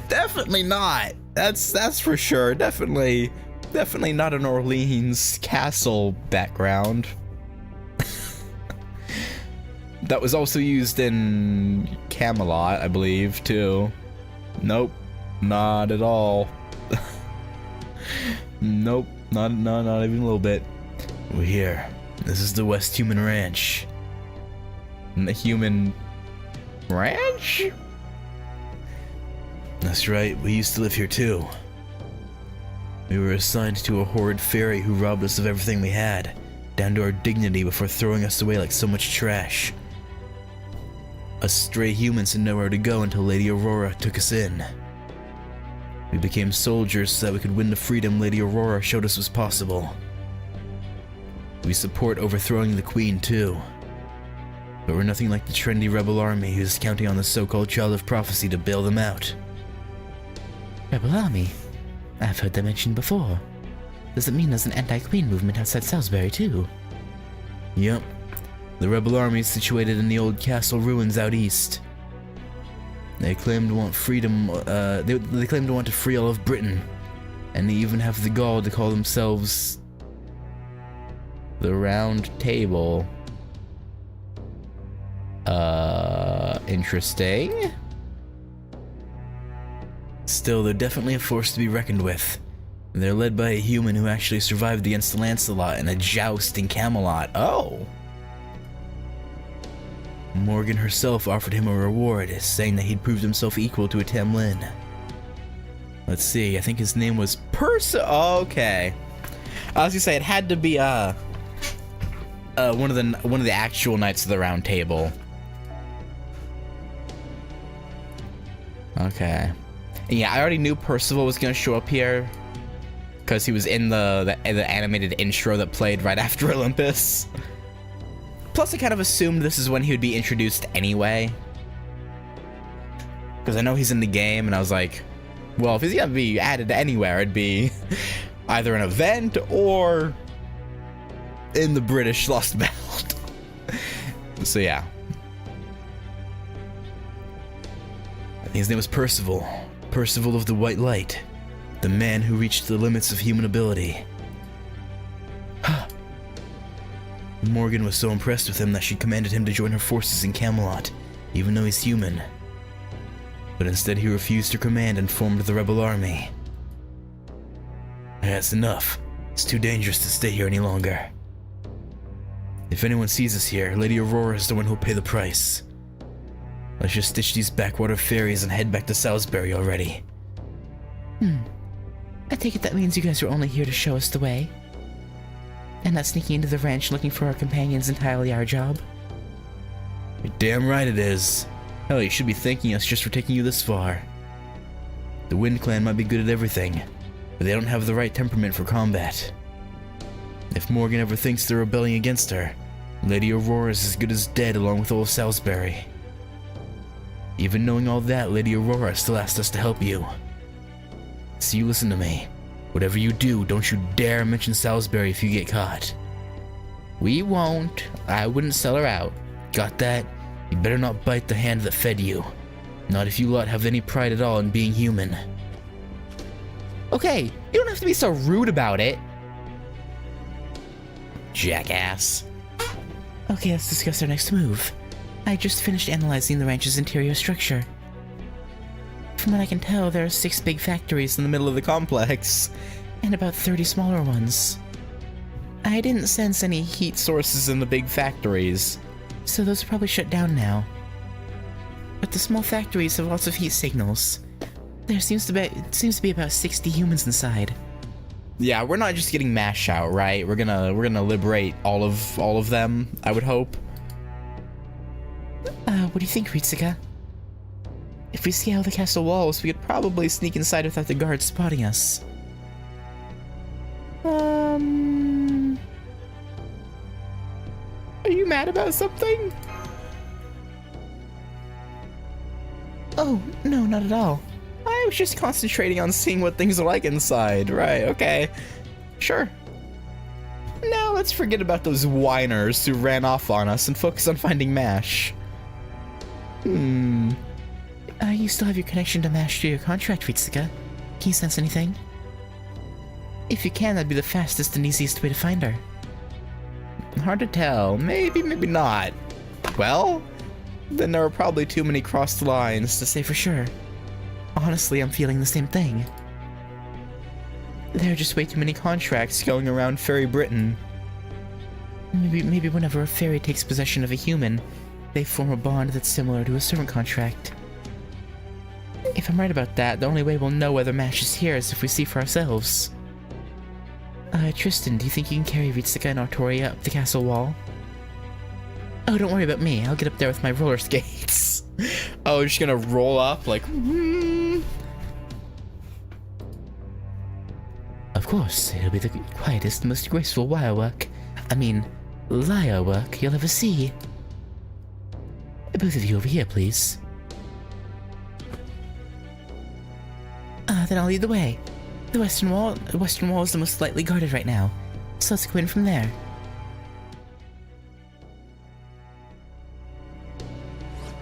Definitely not. That's for sure. Definitely not an Orleans castle background. That was also used in Camelot, I believe, too. Nope, not at all. Nope, not even a little bit. We're here. This is the West Human Ranch. And the Human Ranch? That's right, we used to live here too. We were assigned to a horrid fairy who robbed us of everything we had, down to our dignity before throwing us away like so much trash. Us stray humans had nowhere to go until Lady Aurora took us in. We became soldiers so that we could win the freedom Lady Aurora showed us was possible. We support overthrowing the Queen too. But we're nothing like the trendy rebel army who's counting on the so-called Child of Prophecy to bail them out. Rebel Army? I've heard that mentioned before. Does it mean there's an anti-Queen movement outside Salisbury too? Yep. The rebel army is situated in the old castle ruins out east. They claim to want freedom, they claim to want to free all of Britain. And they even have the gall to call themselves the Round Table. Interesting. Still, they're definitely a force to be reckoned with. They're led by a human who actually survived against Lancelot in a joust in Camelot. Oh! Morgan herself offered him a reward, saying that he'd proved himself equal to a Tamlin. Let's see, I think his name was okay. I was gonna say it had to be one of the actual Knights of the Round Table. Okay. And yeah, I already knew Percival was gonna show up here because he was in the animated intro that played right after Olympus. Plus, I kind of assumed this is when he would be introduced anyway. Because I know he's in the game, and I was like, well, if he's gonna be added anywhere, it'd be either an event or in the British Lost Belt. So yeah. I think his name was Percival. Percival of the White Light. The man who reached the limits of human ability. Morgan was so impressed with him that she commanded him to join her forces in Camelot, even though he's human. But instead he refused her command and formed the rebel army. That's enough. It's too dangerous to stay here any longer. If anyone sees us here, Lady Aurora is the one who'll pay the price. Let's just ditch these backwater ferries and head back to Salisbury already. I take it that means you guys are only here to show us the way? And not sneaking into the ranch looking for our companions entirely our job? You're damn right it is. Hell, you should be thanking us just for taking you this far. The Wind Clan might be good at everything, but they don't have the right temperament for combat. If Morgan ever thinks they're rebelling against her, Lady Aurora is as good as dead along with old Salisbury. Even knowing all that, Lady Aurora still asked us to help you. So you listen to me. Whatever you do, don't you dare mention Salisbury if you get caught. We won't. I wouldn't sell her out. Got that? You better not bite the hand that fed you. Not if you lot have any pride at all in being human. Okay, you don't have to be so rude about it. Jackass. Okay, let's discuss our next move. I just finished analyzing the ranch's interior structure. From what I can tell, there are 6 big factories in the middle of the complex, and about 30 smaller ones. I didn't sense any heat sources in the big factories, so those are probably shut down now. But the small factories have lots of heat signals. There seems to be about 60 humans inside. Yeah, we're not just getting mash out, right? We're gonna liberate all of them, I would hope. What do you think, Ritsuka? If we scale the castle walls, we could probably sneak inside without the guards spotting us. Are you mad about something? Oh, no, not at all. I was just concentrating on seeing what things are like inside. Right, okay. Sure. Now let's forget about those whiners who ran off on us and focus on finding MASH. You still have your connection to MASH through your contract, Ritsuka. Can you sense anything? If you can, that'd be the fastest and easiest way to find her. Hard to tell. Maybe, maybe not. Well, then there are probably too many crossed lines To say for sure. Honestly, I'm feeling the same thing. There are just way too many contracts going around Fairy Britain. Maybe whenever a fairy takes possession of a human, they form a bond that's similar to a servant contract. If I'm right about that, the only way we'll know whether MASH is here is if we see for ourselves. Tristan, do you think you can carry Ritsuka and Artoria up the castle wall? Oh, don't worry about me. I'll get up there with my roller skates. Oh, just gonna roll up like... Of course, it'll be the quietest, most graceful wire work. Lyre work you'll ever see. Both of you over here, please. Then I'll lead the way. The western wall is the most lightly guarded right now, so let's go in from there.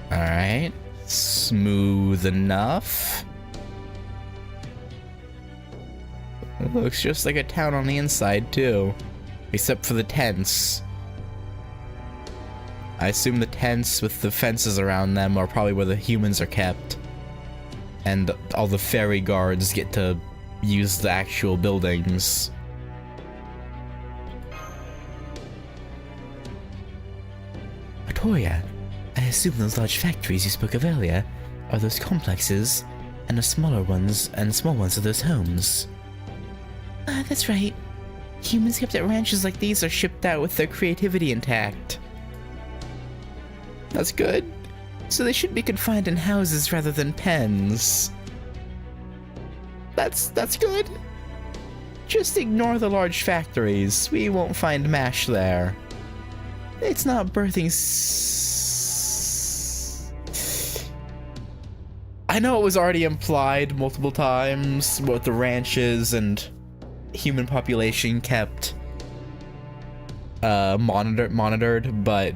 Alright. Smooth enough. It looks just like a town on the inside, too. Except for the tents. I assume the tents with the fences around them are probably where the humans are kept. And all the fairy guards get to use the actual buildings. Artoria, I assume those large factories you spoke of earlier are those complexes, and the smaller ones and small ones are those homes. That's right. Humans kept at ranches like these are shipped out with their creativity intact. That's good. So they should be confined in houses rather than pens. That's good. Just ignore the large factories. We won't find MASH there. It's not birthing I know it was already implied multiple times what the ranch is, and human population kept monitored, but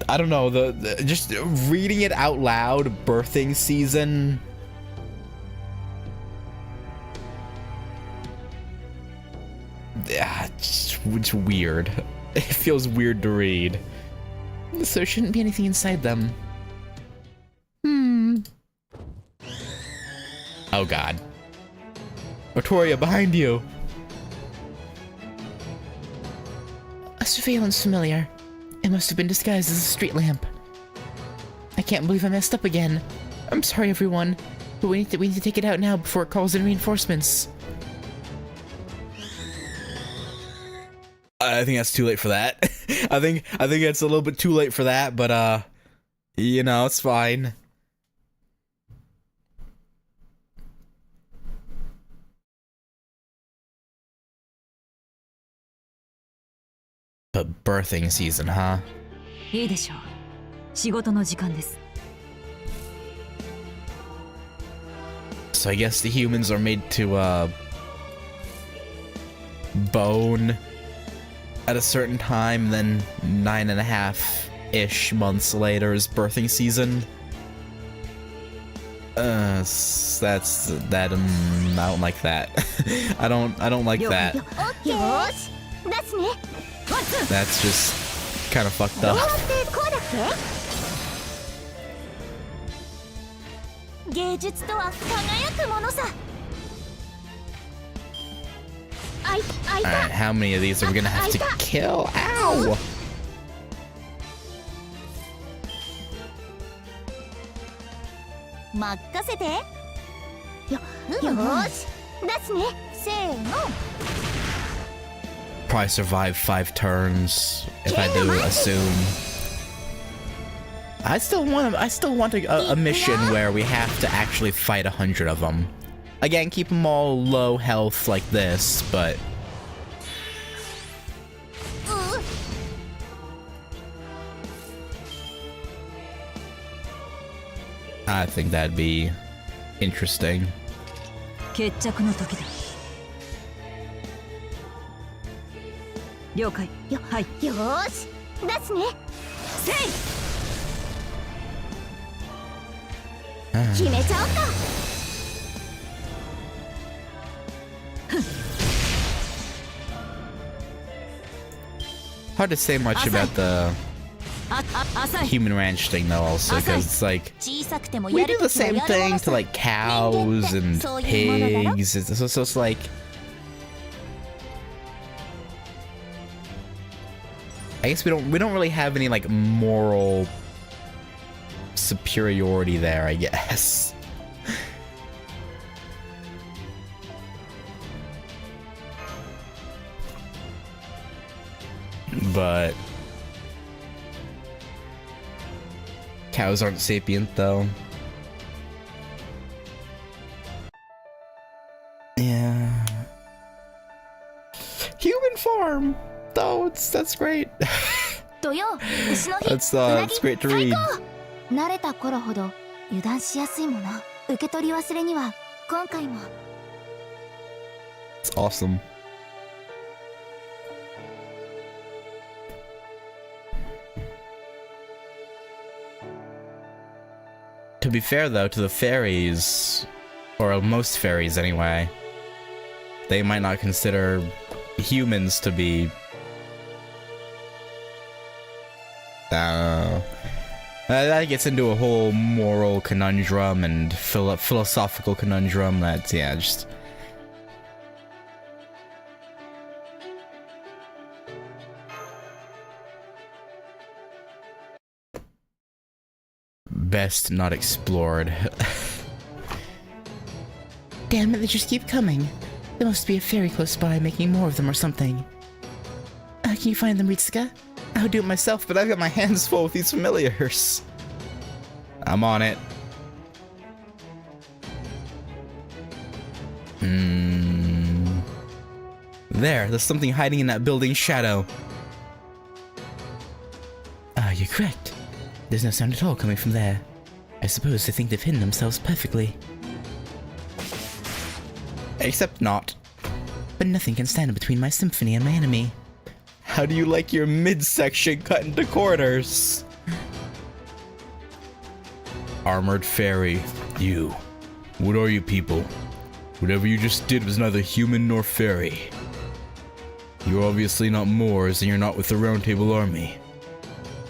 I don't know, the just reading it out loud, birthing season. Yeah, it's weird. It feels weird to read. So there shouldn't be anything inside them. Oh god. Victoria, behind you! A surveillance familiar. It must have been disguised as a street lamp. I can't believe I messed up again. I'm sorry, everyone, but we need to take it out now before it calls in reinforcements. I think that's too late for that. I think it's a little bit too late for that, but you know, it's fine. But birthing season, huh? いいでしょう。仕事の時間です。 So I guess the humans are made to bone at a certain time, then 9.5-ish months later is birthing season. That's that. I don't like that. I don't like that. That's just kind of fucked up. 芸術とは輝くものさ。Alright, how many of these are we gonna have to kill? Ow! 任せて。よし、出すね。せーの。 Probably survive 5 turns if I do assume. I still want a mission where we have to actually fight 100 of them. Again, keep them all low health like this, but I think that'd be interesting. 決着の時だ。了解。はい。よーし、出すね。せい。決めちゃおうか。 Hard to say much about the human ranch thing though, also, because it's like we do the same thing to like cows and pigs. So it's like I guess we don't really have any like moral superiority there, I guess. But cows aren't sapient though. Yeah. Human farm though, that's great. That's great to read. 慣れた頃ほど油断しやすいもの。受け取り忘れには今回も。 It's awesome. To be fair though, to the fairies, or most fairies anyway, they might not consider humans to be that gets into a whole moral conundrum and philosophical conundrum that's, yeah, just best not explored. Damn it, they just keep coming. There must be a fairy close by making more of them or something. Can you find them, Ritsuka? I would do it myself, but I've got my hands full with these familiars. I'm on it. There's something hiding in that building's shadow. You're correct. There's no sound at all coming from there. I suppose they think they've hidden themselves perfectly. Except not. But nothing can stand between my symphony and my enemy. How do you like your midsection cut into quarters? Armored fairy, you. What are you people? Whatever you just did was neither human nor fairy. You're obviously not Moors, and you're not with the Round Table Army.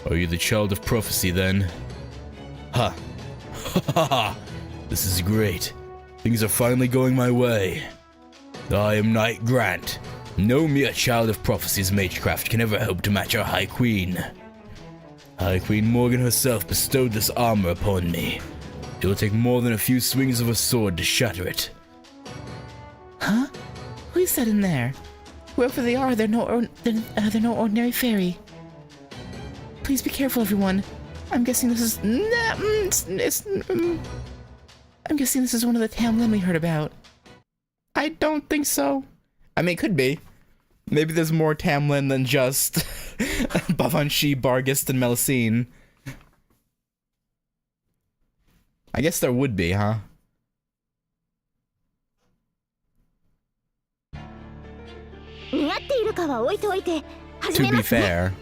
Are you the child of prophecy then? Ha! Ha ha ha! This is great. Things are finally going my way. I am Knight Grant. No mere child of prophecy's magecraft can ever hope to match our High Queen. High Queen Morgan herself bestowed this armor upon me. It will take more than a few swings of a sword to shatter it. Huh? Who is that in there? Whoever they are, they're no ordinary fairy. Please be careful, everyone. I'm guessing this is... I'm guessing this is one of the Tamlin we heard about. I don't think so. I mean, it could be. Maybe there's more Tamlin than just Bavanshi, Barghest, and Melusine. I guess there would be, huh? To be fair,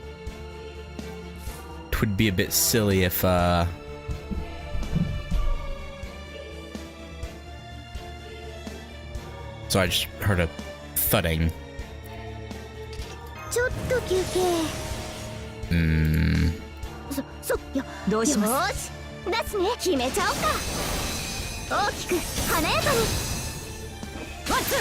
it would be a bit silly if, So I just heard a thudding. Hmm. どうします出すね決めちゃおうか大きく華やかにワンツー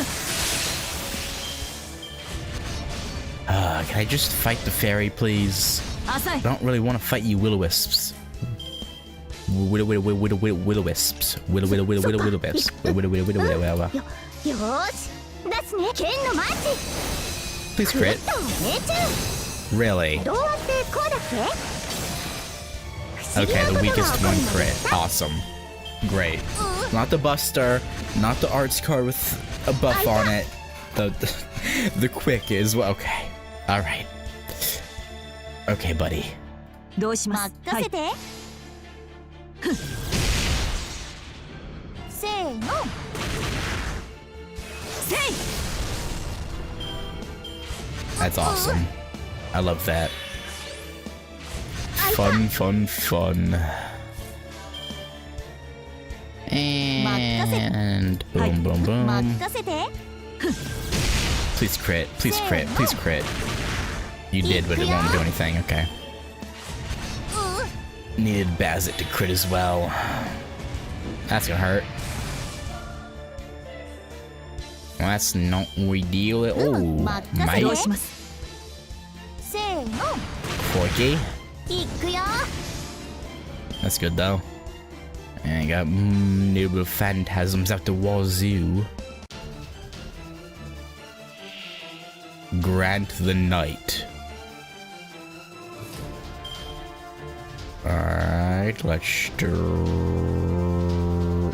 Can I just fight the fairy, please? I don't really want to fight you will-o-wisps. Will-o-wisps. Will-o-wisps. Will-o-wisps. よーし出すね剣のマッチ Please crit. 命中 Really? どうやってこうだっけ Okay, the weakest one crit. Awesome. Great. Not the Buster, not the arts card with a buff on it. The quick is okay. Alright. Okay, buddy. どうします任せて、せーの That's awesome. I love that. Fun, fun, fun. And boom, boom, boom. 任せて Please crit, please crit, please crit. You did, but it won't do anything. Okay. Needed Bazit to crit as well. That's gonna hurt. Well, that's not ideal at all. Might. どうしますせーの Forky. いくよ That's good though. And I got Noble Phantasms out the wazoo. Grant the Knight. Alright, let's do...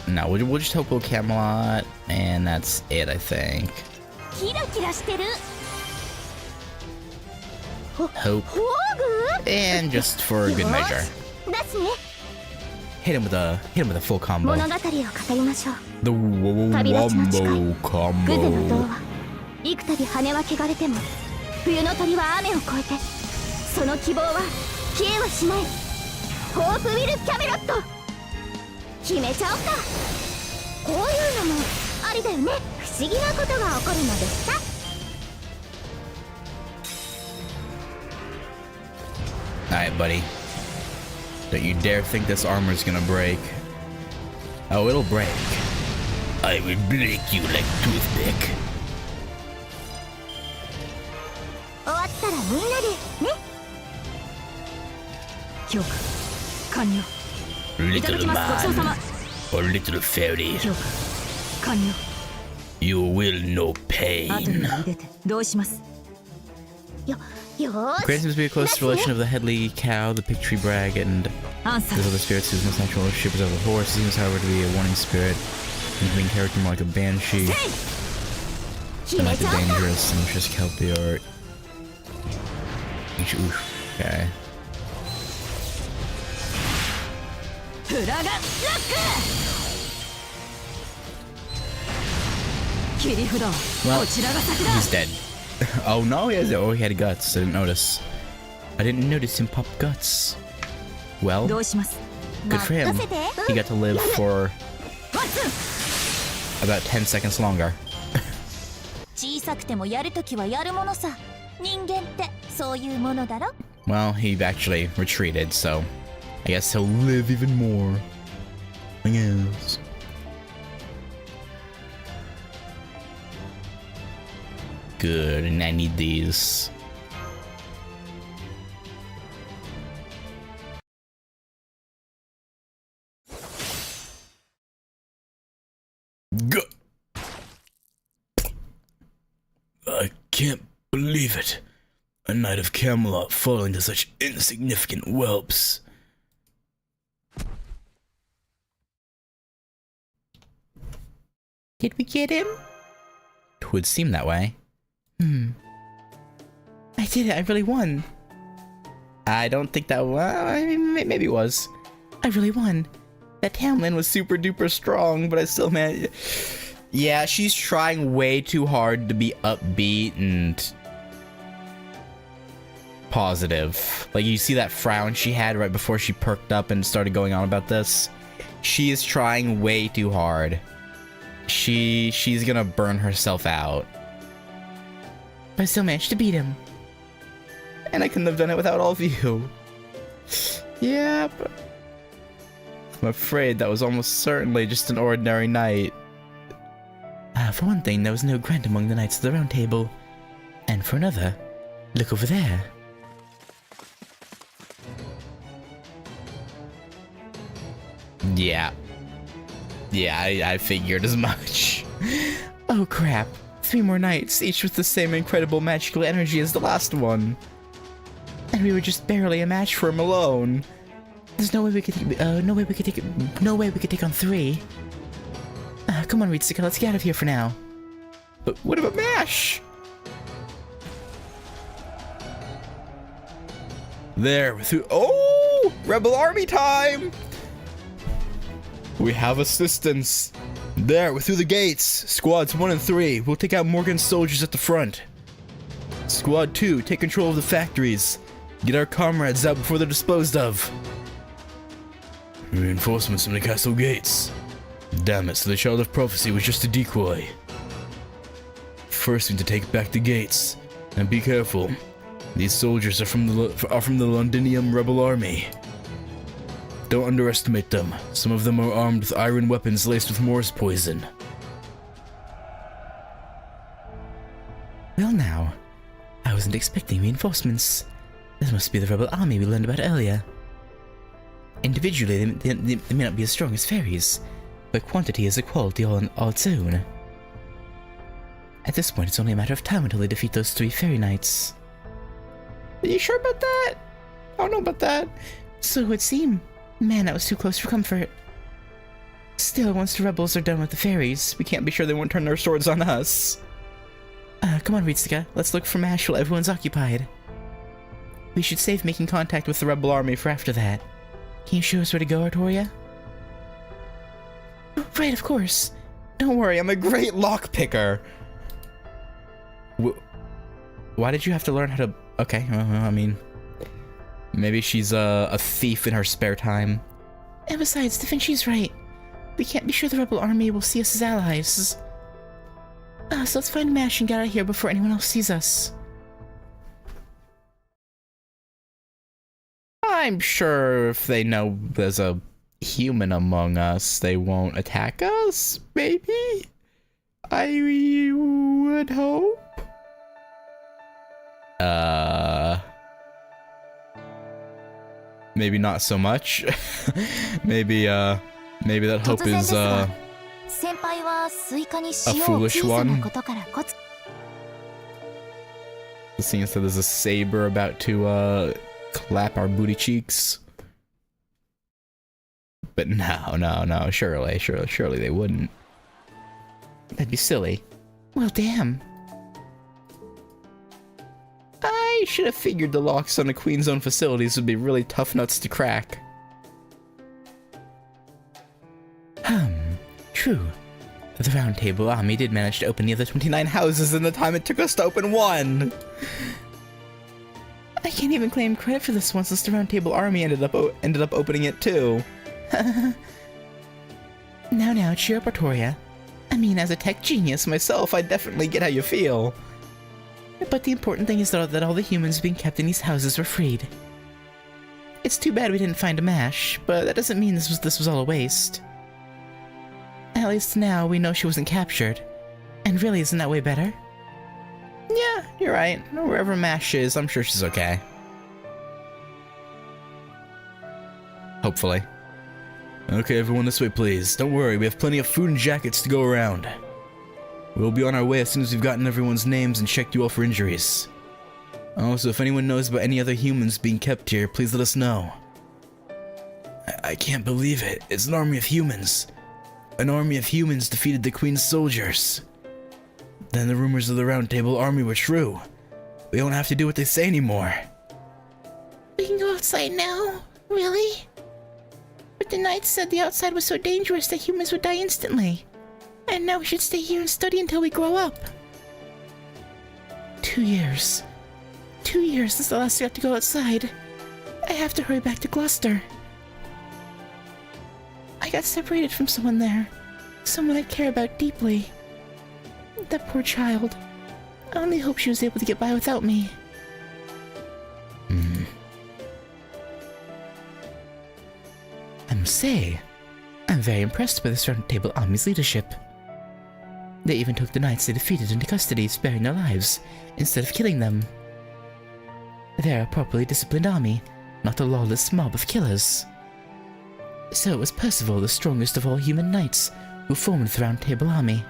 No, we'll just hope we'll Camelot, and that's it, I think. キラキラしてる Hope. フォーグ And just for good measure. 出すね Hit him with a full combo. 物語を語りましょう The Wombo グゼの童 combo. 話幾度羽は汚れても冬の鳥は雨を越えてその希望は消えはしないホープウィル・キャメロット決めちゃおうかこういうのもありだよね不思議なことが起こるのでした Alright, buddy. Don't you dare think this armor's gonna break. Oh, it'll break. I will break you like toothpick. 終わったらみんなでね強化完了 Little ごちそうさま man or little fairy, 強化完了 you will know 後 pain. に入れてどうしますよー Grant し seems to be a close 出すね relation of the Headley cow, the Pick Tree Brag, and アンサ those ー other spirits whose most natural relationship is of a horse. He seems, however, to be a warning spirit, and the main character more like a banshee, 決 and め like ち a ゃおうか dangerous and just kelpie or... Oof, okay. フラガンロック Well, he's dead. Oh no, he had guts. I didn't notice. I didn't notice him pop guts. Well, good for him. He got to live for about 10 seconds longer. Well, he actually retreated, so I guess he'll live even more. I guess. Good, and I need these. I can't believe it. A knight of Camelot falling to such insignificant whelps. Did we get him? It would seem that way. I did it. I really won. I don't think that. Well, I mean, maybe it was. I really won. That Tamlin was super duper strong, but I still managed. Yeah, she's trying way too hard to be upbeat and positive. Like, you see that frown she had right before she perked up and started going on about this? She is trying way too hard. She's gonna burn herself out. But I still managed to beat him. And I couldn't have done it without all of you. Yeah, but I'm afraid that was almost certainly just an ordinary night. For one thing, there was no Grant among the Knights of the Round Table. And for another, look over there. Yeah. Yeah, I figured as much. Oh crap. 3 more knights, each with the same incredible magical energy as the last one. And we were just barely a match for him alone. There's no way we could take on 3. Come on, Ritsuka, let's get out of here for now. But what about MASH? There, oh! Rebel Army time! We have assistance. There, we're through the gates. Squads 1 and 3, we'll take out Morgan's soldiers at the front. Squad 2, take control of the factories. Get our comrades out before they're disposed of. Reinforcements from the castle gates. Damn it, so the Child of Prophecy was just a decoy. First, we need to take back the gates. And be careful. These soldiers are from the Londinium Rebel Army. Don't underestimate them. Some of them are armed with iron weapons laced with Morse poison. Well now, I wasn't expecting reinforcements. This must be the Rebel Army we learned about earlier. Individually, they may not be as strong as fairies, but quantity is a quality all its own. At this point, it's only a matter of time until they defeat those 3 fairy knights. Are you sure about that? I don't know about that. So it would seem. Man, that was too close for comfort. Still, once the rebels are done with the fairies, we can't be sure they won't turn their swords on us. Come on, Ritsuka. Let's look for MASH while everyone's occupied. We should save making contact with the rebel army for after that. Can you show us where to go, Artoria? Right, of course. Don't worry, I'm a great lockpicker. Why did you have to learn how to... Okay, I mean... Maybe she's a thief in her spare time. And besides, Da Vinci's right. We can't be sure the rebel army will see us as allies. So let's find MASH and get out of here before anyone else sees us. I'm sure if they know there's a human among us, they won't attack us, maybe? I would hope? Maybe not so much. maybe that hope is, a foolish one. Seeing as there's a saber about to, clap our booty cheeks. But no, surely they wouldn't. That'd be silly. Well, damn. I should have figured the locks on the Queen's own facilities would be really tough nuts to crack. True. The Round Table Army did manage to open the other 29 houses in the time it took us to open one! I can't even claim credit for this one since the Round Table Army ended up opening it too. Now, cheer up, Artoria. I mean, as a tech genius myself, I definitely get how you feel. But the important thing is that all the humans being kept in these houses were freed. It's too bad we didn't find a mash, but that doesn't mean this was all a waste. At least now we know she wasn't captured. And really, isn't that way better? Yeah, you're right. Wherever Mash is, I'm sure she's okay. Hopefully. Okay, everyone, this way, please. Don't worry, we have plenty of food and jackets to go around. We'll be on our way as soon as we've gotten everyone's names and checked you all for injuries. Also, if anyone knows about any other humans being kept here, please let us know. I can't believe it. It's an army of humans. An army of humans defeated the Queen's soldiers. Then the rumors of the Round Table Army were true. We don't have to do what they say anymore. We can go outside now? Really? But the knights said the outside was so dangerous that humans would die instantly. And now we should stay here and study until we grow up. 2 years. 2 years since the last we got to go outside. I have to hurry back to Gloucester. I got separated from someone there. Someone I care about deeply. That poor child. I only hope she was able to get by without me. I must say, I'm very impressed by this Round Table Army's leadership. They even took the knights they defeated into custody, sparing their lives, instead of killing them. They're a properly disciplined army, not a lawless mob of killers. So it was Percival, the strongest of all human knights, who formed the Round Table Army.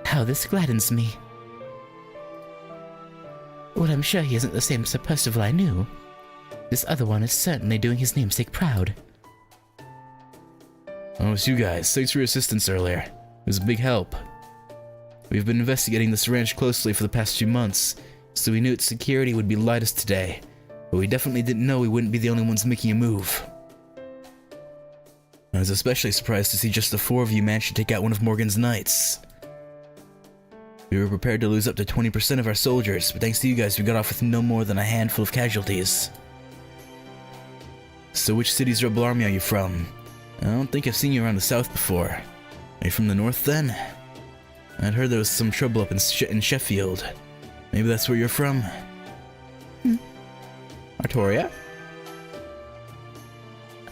How this gladdens me. Well, I'm sure he isn't the same Sir Percival I knew. This other one is certainly doing his namesake proud. Oh, it's you guys. Thanks for your assistance earlier. It was a big help. We've been investigating this ranch closely for the past few months, so we knew its security would be lightest today, but we definitely didn't know we wouldn't be the only ones making a move. I was especially surprised to see just the 4 of you manage to take out one of Morgan's knights. We were prepared to lose up to 20% of our soldiers, but thanks to you guys we got off with no more than a handful of casualties. So which city's rebel army are you from? I don't think I've seen you around the south before. Are you from the north then? I'd heard there was some trouble up in Sheffield. Maybe that's where you're from? Artoria?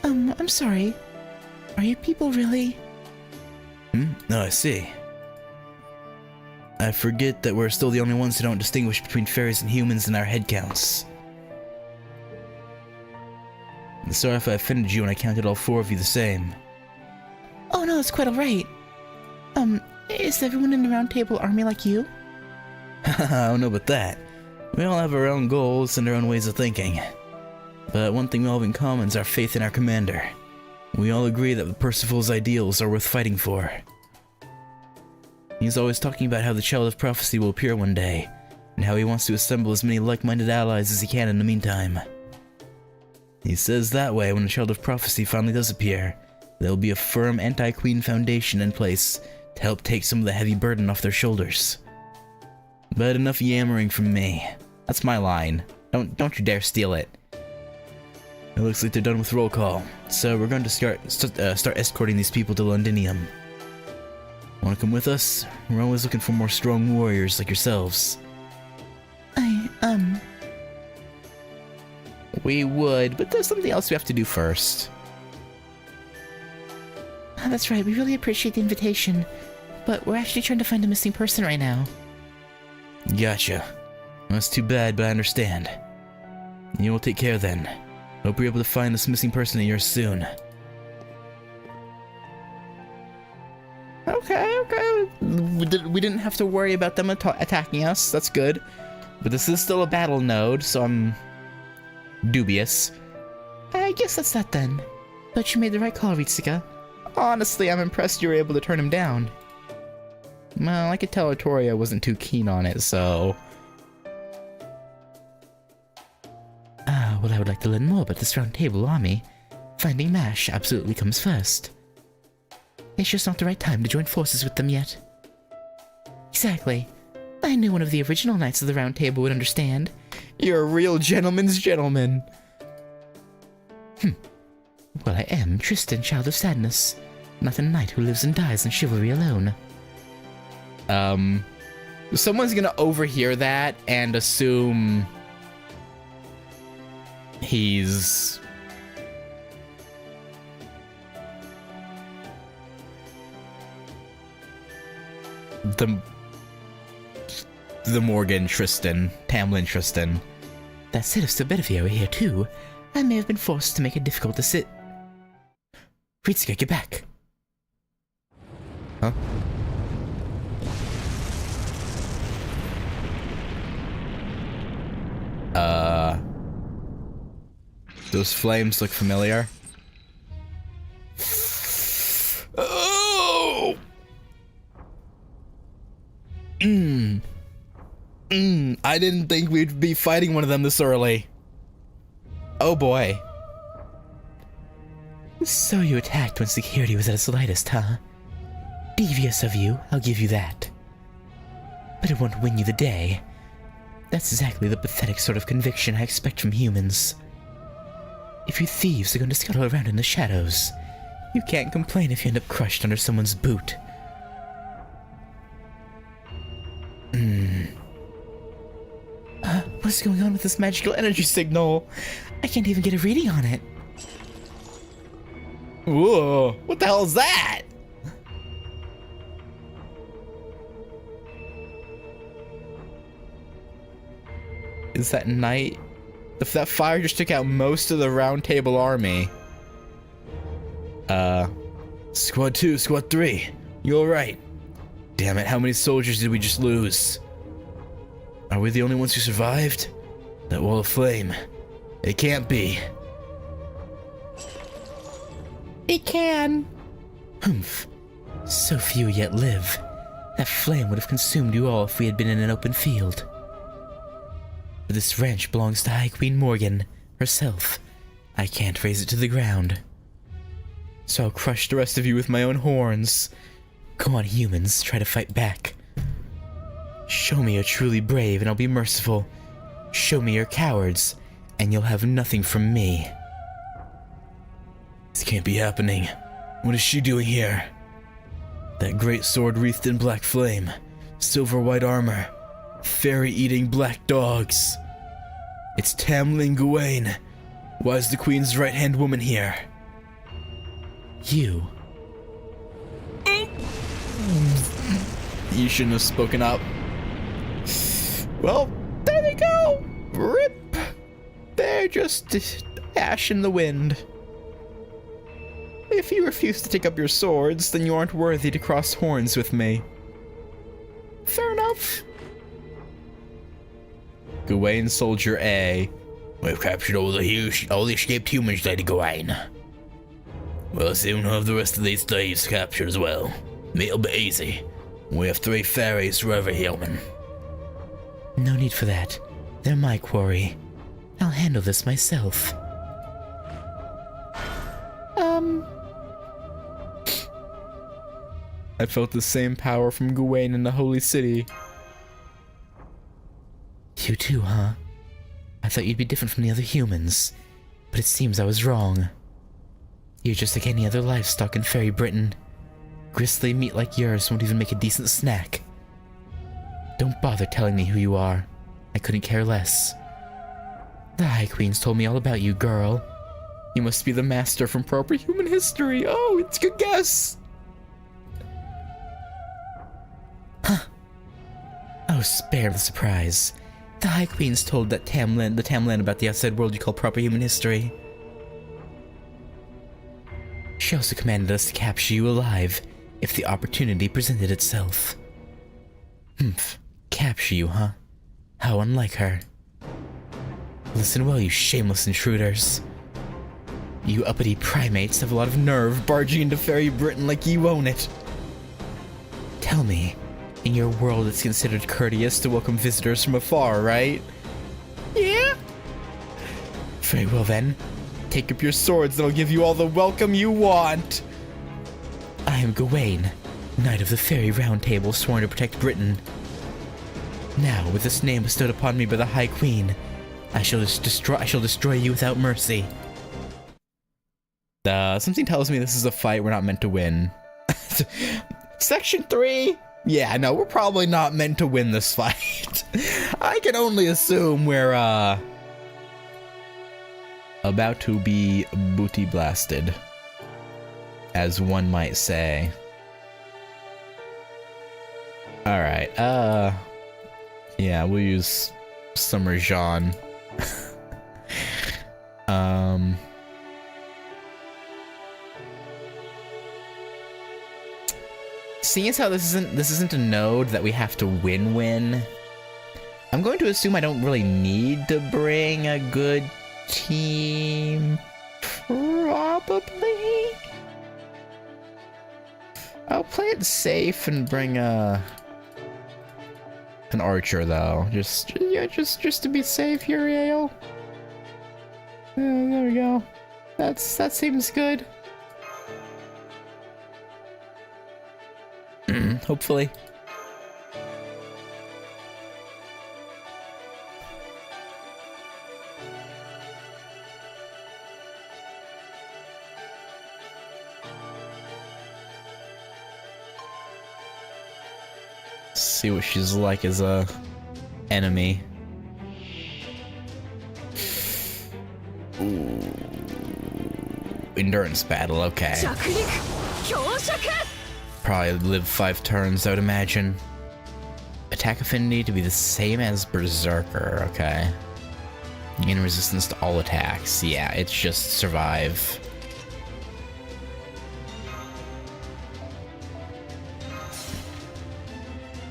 I'm sorry. Are you people really? No, I see. I forget that we're still the only ones who don't distinguish between fairies and humans in our head counts. I'm sorry if I offended you when I counted all 4 of you the same. Oh no, it's quite alright. Is everyone in the Round Table Army like you? I don't know about that. We all have our own goals and our own ways of thinking. But one thing we all have in common is our faith in our commander. We all agree that Percival's ideals are worth fighting for. He's always talking about how the Child of Prophecy will appear one day, and how he wants to assemble as many like-minded allies as he can in the meantime. He says that way, when the Child of Prophecy finally does appear, there will be a firm anti-Queen foundation in place to help take some of the heavy burden off their shoulders. But enough yammering from me. That's my line. Don't you dare steal it. It looks like they're done with roll call, so we're going to start escorting these people to Londinium. Want to come with us? We're always looking for more strong warriors like yourselves. We would, but there's something else we have to do first. That's right, we really appreciate the invitation, but we're actually trying to find a missing person right now. Gotcha. That's too bad, but I understand. You will take care then. Hope you're able to find this missing person of yours soon. Okay. We didn't have to worry about them attacking us, that's good. But this is still a battle node, so I'm dubious. I guess that's that then. But you made the right call, Ritsuka. Honestly, I'm impressed you were able to turn him down. Well, I could tell Artoria wasn't too keen on it, so... well, I would like to learn more about this Round Table Army. Finding Mash absolutely comes first. It's just not the right time to join forces with them yet. Exactly. I knew one of the original Knights of the Round Table would understand. You're a real gentleman's gentleman. Well, I am Tristan, Child of Sadness, not a knight who lives and dies in chivalry alone. Someone's gonna overhear that and assume he's the Morgan Tristan, Tamlin Tristan. That said, if Sir Bedivere were here too, I may have been forced to make it difficult to sit. Ritsuka, get back. Huh? Those flames look familiar. Oh! I didn't think we'd be fighting one of them this early. Oh boy. So you attacked when security was at its lightest, huh? Devious of you, I'll give you that. But it won't win you the day. That's exactly the pathetic sort of conviction I expect from humans. If you thieves are going to scuttle around in the shadows, you can't complain if you end up crushed under someone's boot. What's going on with this magical energy signal? I can't even get a reading on it. Whoa, what the hell is that? Is that night? If that fire just took out most of the Round Table army. Squad 2, Squad 3. You alright? Damn it, how many soldiers did we just lose? Are we the only ones who survived? That wall of flame. It can't be. It can. Humph. So few yet live. That flame would have consumed you all if we had been in an open field. But this ranch belongs to High Queen Morgan herself. I can't raise it to the ground. So I'll crush the rest of you with my own horns. Go on, humans, try to fight back. Show me you're truly brave and I'll be merciful. Show me you're cowards, and you'll have nothing from me. This can't be happening. What is she doing here? That great sword wreathed in black flame, silver white armor, fairy-eating black dogs. It's Tamlin Gawain. Why is the Queen's right-hand woman here? You. You shouldn't have spoken up. Well, there they go. Rip. They're just ash in the wind. If you refuse to take up your swords, then you aren't worthy to cross horns with me. Fair enough. Gawain Soldier A. We've captured all the escaped humans, Lady Gawain. We'll soon have the rest of these slaves captured as well. It'll be easy. We have 3 fairies for every human. No need for that. They're my quarry. I'll handle this myself. I felt the same power from Gawain in the Holy City. You too, huh? I thought you'd be different from the other humans, but it seems I was wrong. You're just like any other livestock in Fairy Britain. Gristly meat like yours won't even make a decent snack. Don't bother telling me who you are. I couldn't care less. The High Queen's told me all about you, girl. You must be the master from proper human history. Oh, it's a good guess. Oh, spare the surprise. The High Queen's told the Tamlin about the outside world you call proper human history. She also commanded us to capture you alive, if the opportunity presented itself. Humph. Capture you, huh? How unlike her. Listen well, you shameless intruders. You uppity primates have a lot of nerve barging into Fairy Britain like you own it. Tell me, in your world it's considered courteous to welcome visitors from afar, right? Yeah? Very well then. Take up your swords and I'll give you all the welcome you want. I am Gawain, Knight of the Fairy Round Table, sworn to protect Britain. Now, with this name bestowed upon me by the High Queen, I shall destroy you without mercy. Something tells me this is a fight we're not meant to win. Section 3? Yeah, no, we're probably not meant to win this fight. I can only assume we're, about to be booty blasted, as one might say. Alright, yeah, we'll use Summer Jean. Seeing as how this isn't a node that we have to win, I'm going to assume I don't really need to bring a good team. Probably. I'll play it safe and bring an archer though. Just to be safe, Uriel. There we go. That seems good. Hopefully. See what she's like as a enemy. Ooh. Endurance battle, okay. Probably live 5 turns, I would imagine. Attack affinity to be the same as Berserker, okay. Gain resistance to all attacks. Yeah, it's just survive.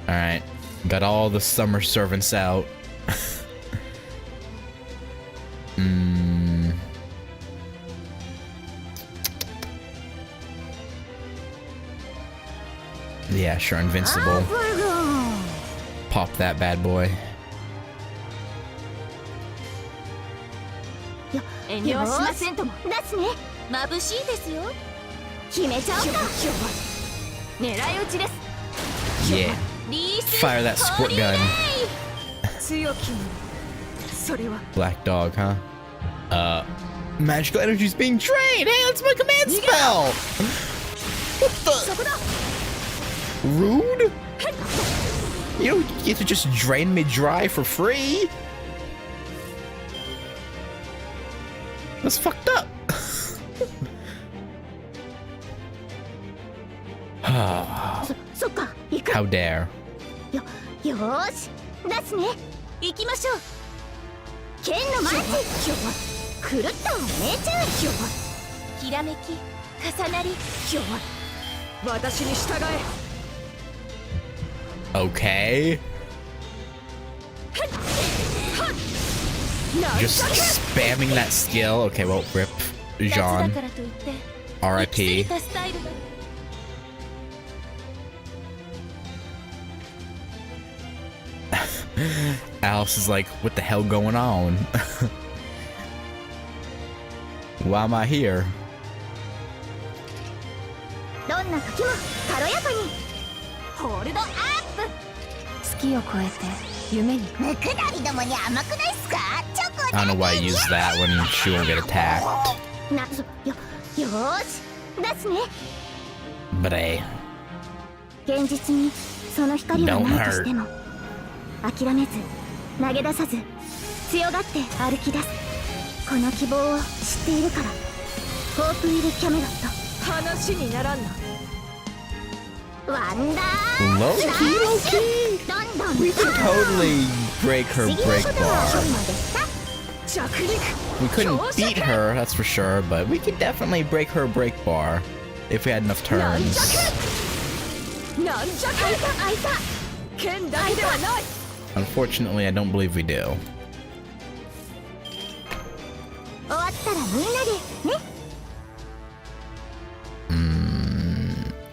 Alright, got all the summer servants out. Yeah, sure, invincible. Pop that bad boy. Yeah. Fire that squirt gun. Black dog, huh? Magical energy's being drained! Hey, that's my command spell! What the? Rude? You don't get to just drain me dry for free. That's fucked up. How dare. Okay. Just spamming that skill. Okay, well, rip Jean. R.I.P. Alice is like, what the hell going on? Why am I here? I don't know why I use that when she won't get attacked. But hey, don't hurt. Low-key? We could totally break her break bar. We couldn't beat her, that's for sure, but we could definitely break her break bar if we had enough turns. Unfortunately, I don't believe we do.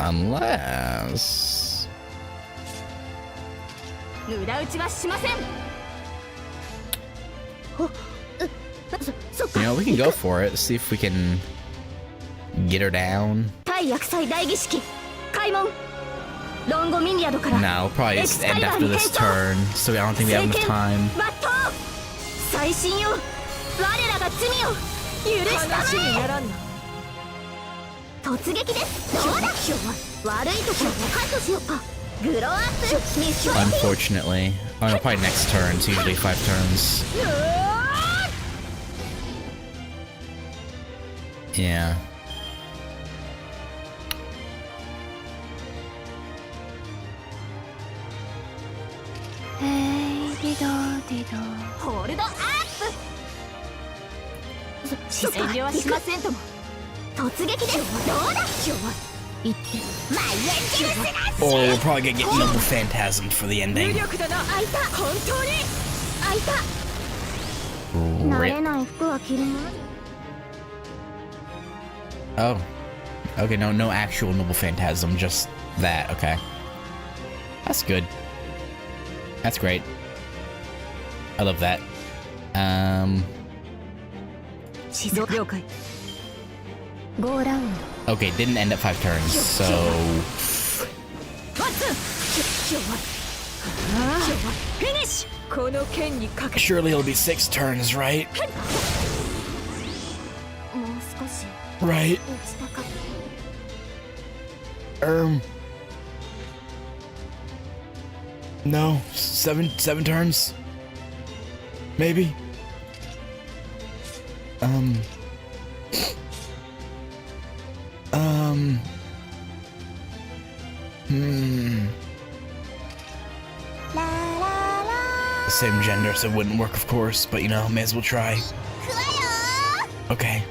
Unless... You know, we can go for it, see if we can get her down. 大厄災大儀式開門。ロンゴミニアドから No, we'll probably エク just スカ end リバー after に this 変装。 turn, so I don't think we have enough time. 抜刀最新よ。我らが罪を許したまえ。突撃です。どうだ。悪いところをカットしようか。グローアップミッション。 Unfortunately. Oh no, probably next turn. It's usually 5 turns. Yeah.ホールドアップ。自然はしませんとも。突撃です。どうだ。言ってマイエンジェルスラッシュ。 Or we're probably gonna get Noble Phantasm for the ending. 開いた。本当に開いた。慣れ Rip. ない服は着るもの。 Oh. Okay, no actual Noble Phantasm, just that. Okay. That's good. That's great. I love that. 静岡了解。5ラウンド。 Okay, didn't end up 5 turns, so... ワッツン。フィニッシュ。この剣にかけ。 Surely it'll be 6 turns, right? もう少し Right. 落ちたか。 No. 7 turns? Maybe? The same gender, so it wouldn't work, of course, but you know, may as well try. くわよ Okay.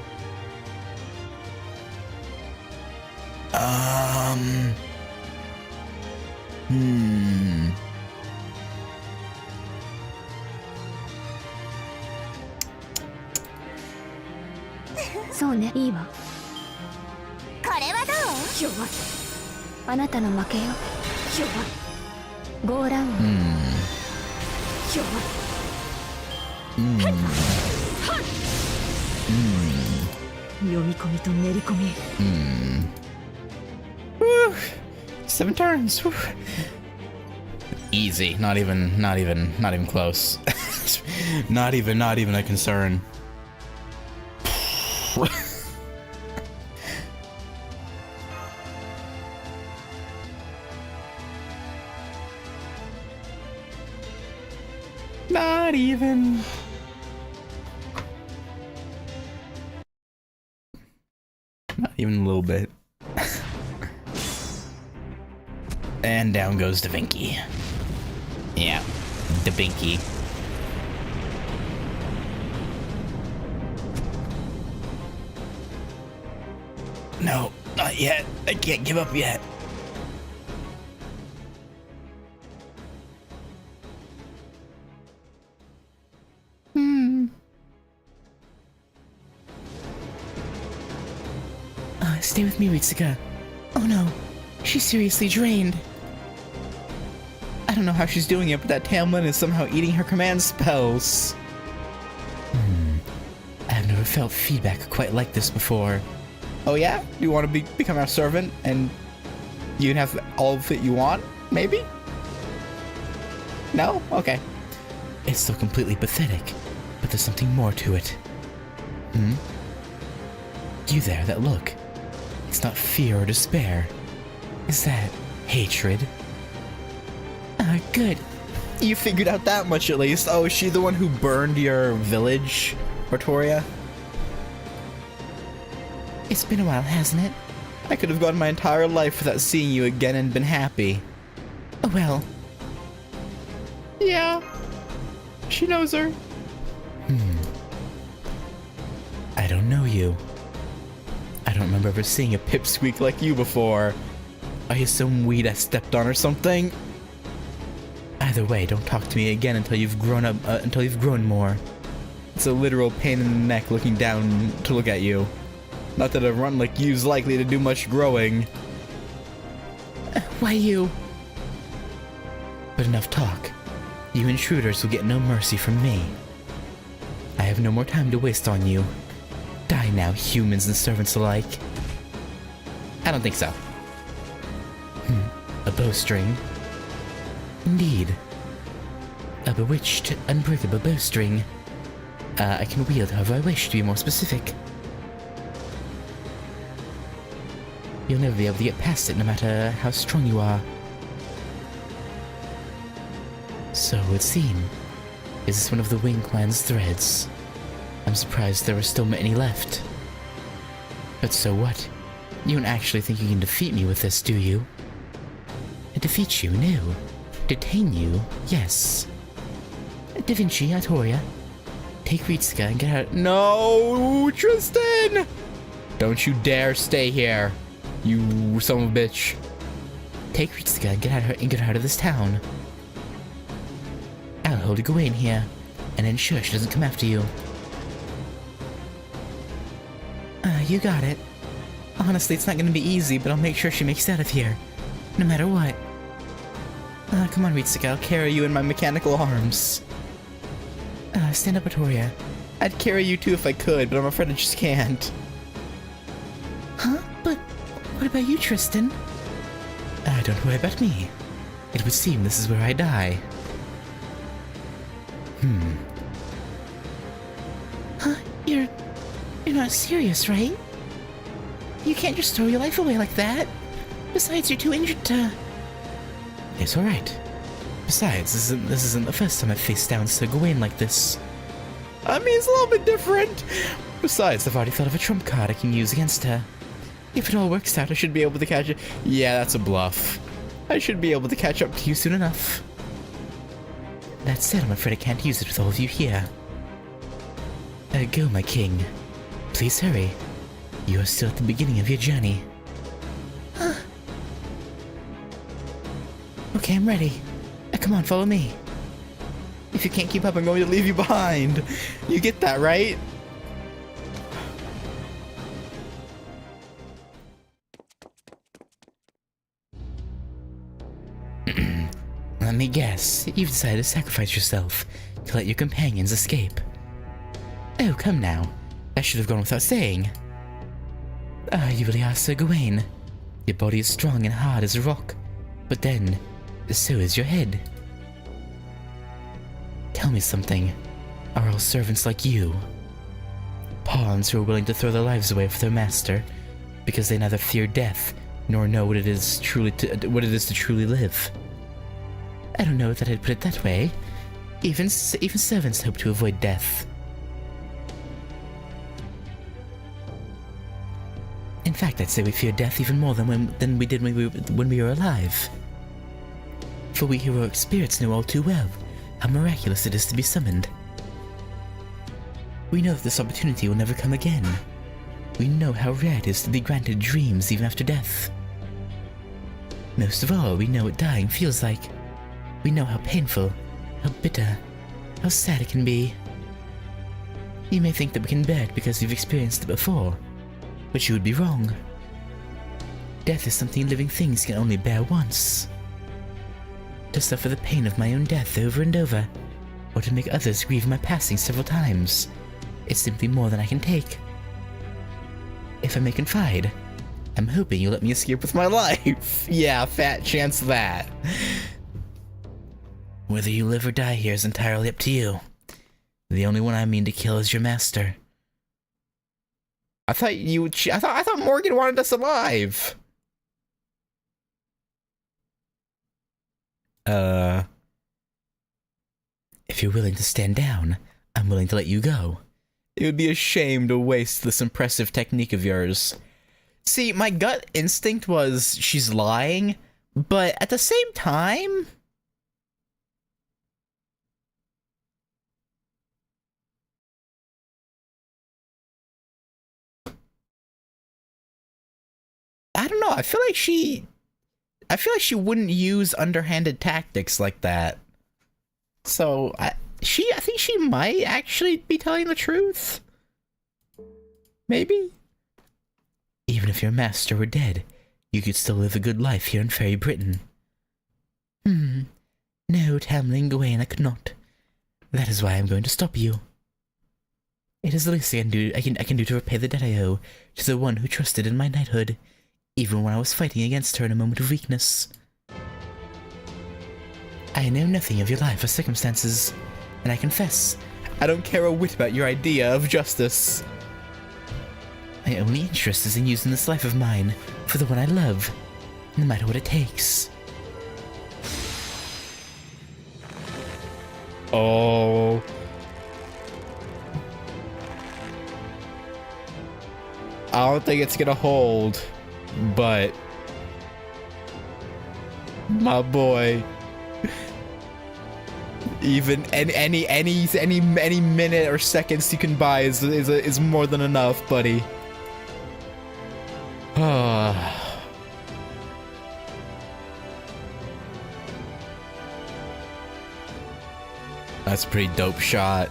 ー。そうね。いいわ。これはどう。あなたの負けよ。5ラウンド。読み込みと練り込み。 7 turns. Whew. Easy. Not even close. not even a concern. Not even. Not even a little bit. And down goes Da Vinci. Yeah, Da Vinci. No, not yet. I can't give up yet. Stay with me, Ritsuka. Oh no, she's seriously drained. I don't know how she's doing it, but that Tamlin is somehow eating her command spells. I've never felt feedback quite like this before. Oh yeah? You want to become our servant, and you can have all of it you want, maybe? No? Okay. It's so completely pathetic, but there's something more to it. You there, that look. It's not fear or despair. Is that hatred? Good. You figured out that much at least. Oh, is she the one who burned your village, Artoria? It's been a while, hasn't it? I could have gone my entire life without seeing you again and been happy. Oh well. Yeah. She knows her. I don't know you. I don't remember ever seeing a pipsqueak like you before. Are you some weed I stepped on or something? Either way, don't talk to me again until you've grown up, until you've grown more. It's a literal pain in the neck looking down to look at you. Not that a runt like you's likely to do much growing. Why you? But enough talk. You intruders will get no mercy from me. I have no more time to waste on you. Die now, humans and servants alike. I don't think so. A bowstring. Indeed. A bewitched, unbreakable bowstring. I can wield however I wish, to be more specific. You'll never be able to get past it, no matter how strong you are. So it would seem. Is this one of the Wing Clan's threads? I'm surprised there are still many left. But so what? You don't actually think you can defeat me with this, do you? Defeat you? No. Detain you? Yes. Da Vinci, Artoria. Take Ritsuka and get out. No, Tristan! Don't you dare stay here, you son of a bitch. Take Ritsuka and get her out of this town. I'll hold Gawain here and ensure she doesn't come after you. You got it. Honestly, it's not gonna be easy, but I'll make sure she makes it out of here. No matter what. Come on, Ritsuka, I'll carry you in my mechanical arms. Stand up, Artoria. I'd carry you too if I could, but I'm afraid I just can't. Huh? But what about you, Tristan? Don't worry about me. It would seem this is where I die. Huh? You're not serious, right? You can't just throw your life away like that. Besides, you're too injured to... It's alright. Besides, this isn't the first time I've faced down Sir Gawain like this. I mean, it's a little bit different. Besides, I've already thought of a trump card I can use against her. If it all works out, I should be able to catch it. Yeah, that's a bluff. I should be able to catch up to you soon enough. That said, I'm afraid I can't use it with all of you here. Go, my king. Please hurry. You are still at the beginning of your journey. Okay, I'm ready. Come on, follow me. If you can't keep up, I'm going to leave you behind. You get that, right? Let me guess, you've decided to sacrifice yourself to let your companions escape. Oh, come now. That should have gone without saying. You really are Sir Gawain. Your body is strong and hard as a rock, but then, so is your head. Tell me something. Are all servants like you? Pawns who are willing to throw their lives away for their master because they neither fear death nor know what it is to truly live. I don't know that I'd put it that way. Even servants hope to avoid death. In fact, I'd say we fear death even more than we did when we were alive. For we heroic spirits know all too well how miraculous it is to be summoned. We know that this opportunity will never come again. We know how rare it is to be granted dreams even after death. Most of all, we know what dying feels like. We know how painful, how bitter, how sad it can be. You may think that we can bear it because you've experienced it before, but you would be wrong. Death is something living things can only bear once. To suffer the pain of my own death over and over, or to make others grieve my passing several times, it's simply more than I can take. If I may confide, I'm hoping you'll let me escape with my life. Yeah, fat chance of that. Whether you live or die here is entirely up to you. The only one I mean to kill is your master. I thought Morgan wanted us alive. If you're willing to stand down, I'm willing to let you go. It would be a shame to waste this impressive technique of yours. See, my gut instinct was she's lying, but at the same time... I don't know, I feel like she wouldn't use underhanded tactics like that. So, I think she might actually be telling the truth. Maybe? Even if your master were dead, you could still live a good life here in Fairy Britain. No, Tamlin Gawain, I could not. That is why I'm going to stop you. It is the least I can do to repay the debt I owe to the one who trusted in my knighthood, even when I was fighting against her in a moment of weakness. I know nothing of your life or circumstances, and I confess, I don't care a whit about your idea of justice. my only interest is in using this life of mine for the one I love, no matter what it takes. Oh. I don't think it's gonna hold, but my boy, even any minute or seconds you can buy is more than enough, buddy. That's a pretty dope shot.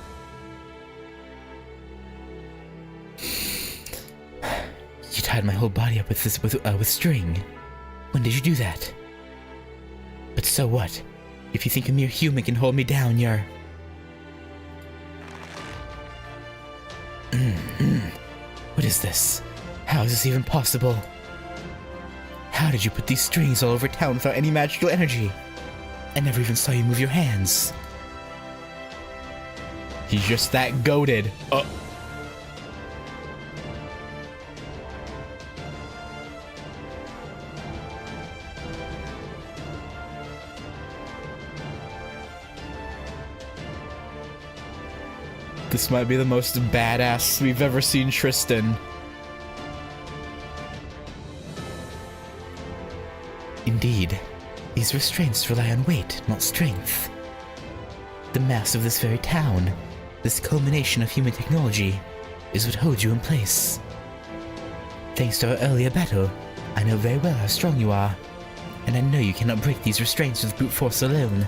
You tied my whole body up with string. When did you do that? But so what? If you think a mere human can hold me down, you're... What is this? How is this even possible? How did you put these strings all over town without any magical energy? I never even saw you move your hands. He's just that goated. This might be the most badass we've ever seen Tristan. Indeed, these restraints rely on weight, not strength. The mass of this very town, this culmination of human technology, is what holds you in place. Thanks to our earlier battle, I know very well how strong you are, and I know you cannot break these restraints with brute force alone.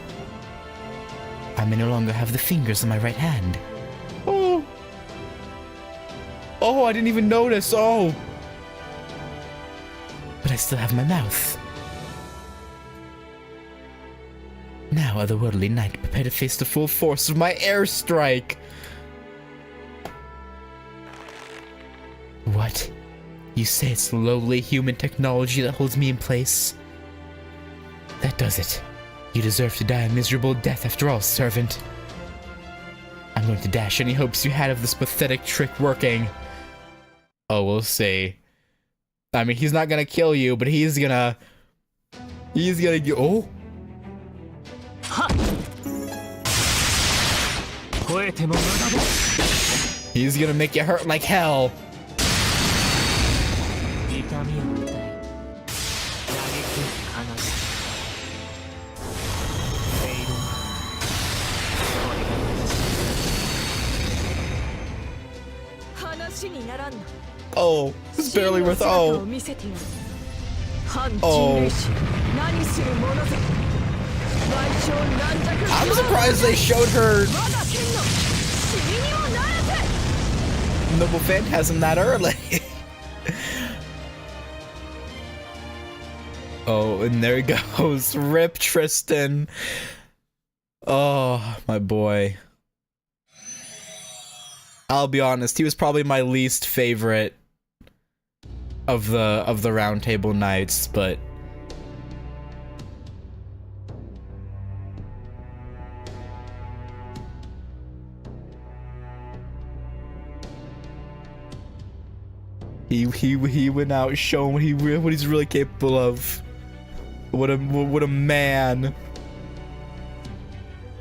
I may no longer have the fingers on my right hand. Oh, I didn't even notice. Oh. But I still have my mouth. Now, otherworldly knight, prepare to face the full force of my airstrike. What? You say it's lowly human technology that holds me in place? That does it. You deserve to die a miserable death after all, servant. I'm going to dash any hopes you had of this pathetic trick working. Oh, we'll see. I mean, he's not gonna kill you, but he's gonna get. Oh. He's gonna make you hurt like hell. Oh, it's barely worth. Oh. Oh. I'm surprised they showed her Noble Phantasm that early. Oh, and there he goes. Rip Tristan. Oh, my boy. I'll be honest, he was probably my least favorite of the Round Table Knights, but he went out showing what he's really capable of. What a man.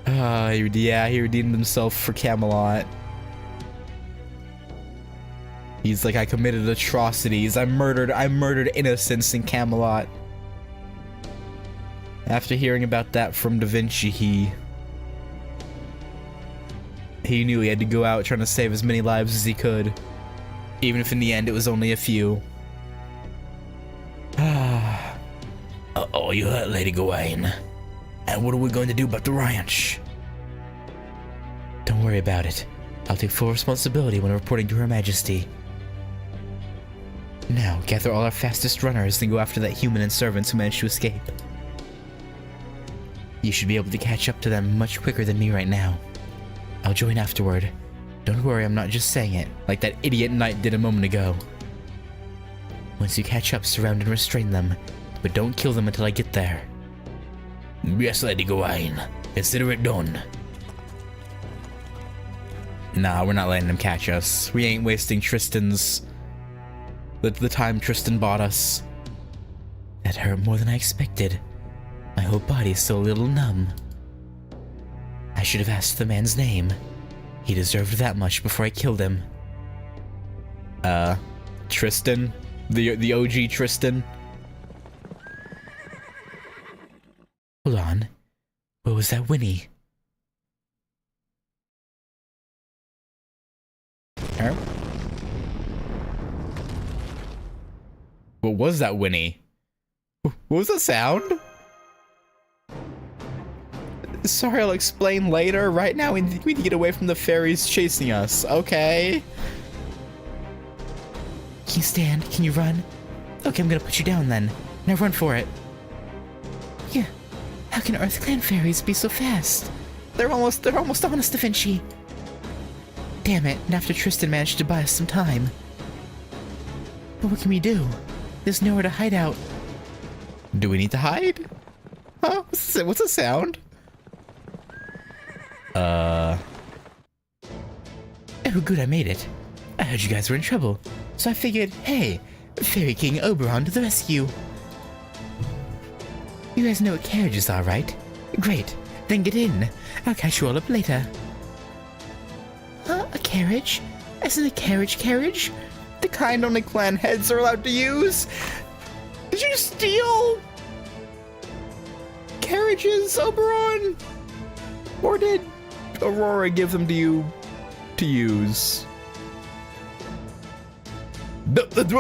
Yeah, he redeemed himself for Camelot. He's like, I committed atrocities. I murdered innocents in Camelot. After hearing about that from Da Vinci, he knew he had to go out trying to save as many lives as he could, even if in the end it was only a few. Uh-oh, you hurt, Lady Gawain. And what are we going to do about the ranch? Don't worry about it. I'll take full responsibility when reporting to Her Majesty. Now, gather all our fastest runners and go after that human and servants who managed to escape. You should be able to catch up to them much quicker than me right now. I'll join afterward. Don't worry, I'm not just saying it, like that idiot knight did a moment ago. Once you catch up, surround and restrain them, but don't kill them until I get there. Yes, Lady Gawain. Consider it done. Nah, we're not letting them catch us. We ain't wasting Tristan's... the time Tristan bought us. That hurt more than I expected. My whole body is still a little numb. I should have asked the man's name. He deserved that much before I killed him. Tristan? The OG Tristan? Hold on. What was that whinny? What was that whinny? What was the sound? Sorry, I'll explain later. Right now, we need to get away from the fairies chasing us, okay? Can you stand? Can you run? Okay, I'm gonna put you down then. Now run for it. Yeah. How can Earth Clan fairies be so fast? They're almost on us, Da Vinci. Damn it, and after Tristan managed to buy us some time. But what can we do? There's nowhere to hide out. Do we need to hide? Huh? What's the sound? Oh, good, I made it. I heard you guys were in trouble, so I figured, hey, Fairy King Oberon to the rescue. You guys know what carriages are, right? Great, then get in. I'll catch you all up later. Huh? A carriage? As in a carriage? The kind only clan heads are allowed to use? Did you steal carriages, Oberon? Or did Aurora give them to you to use? That's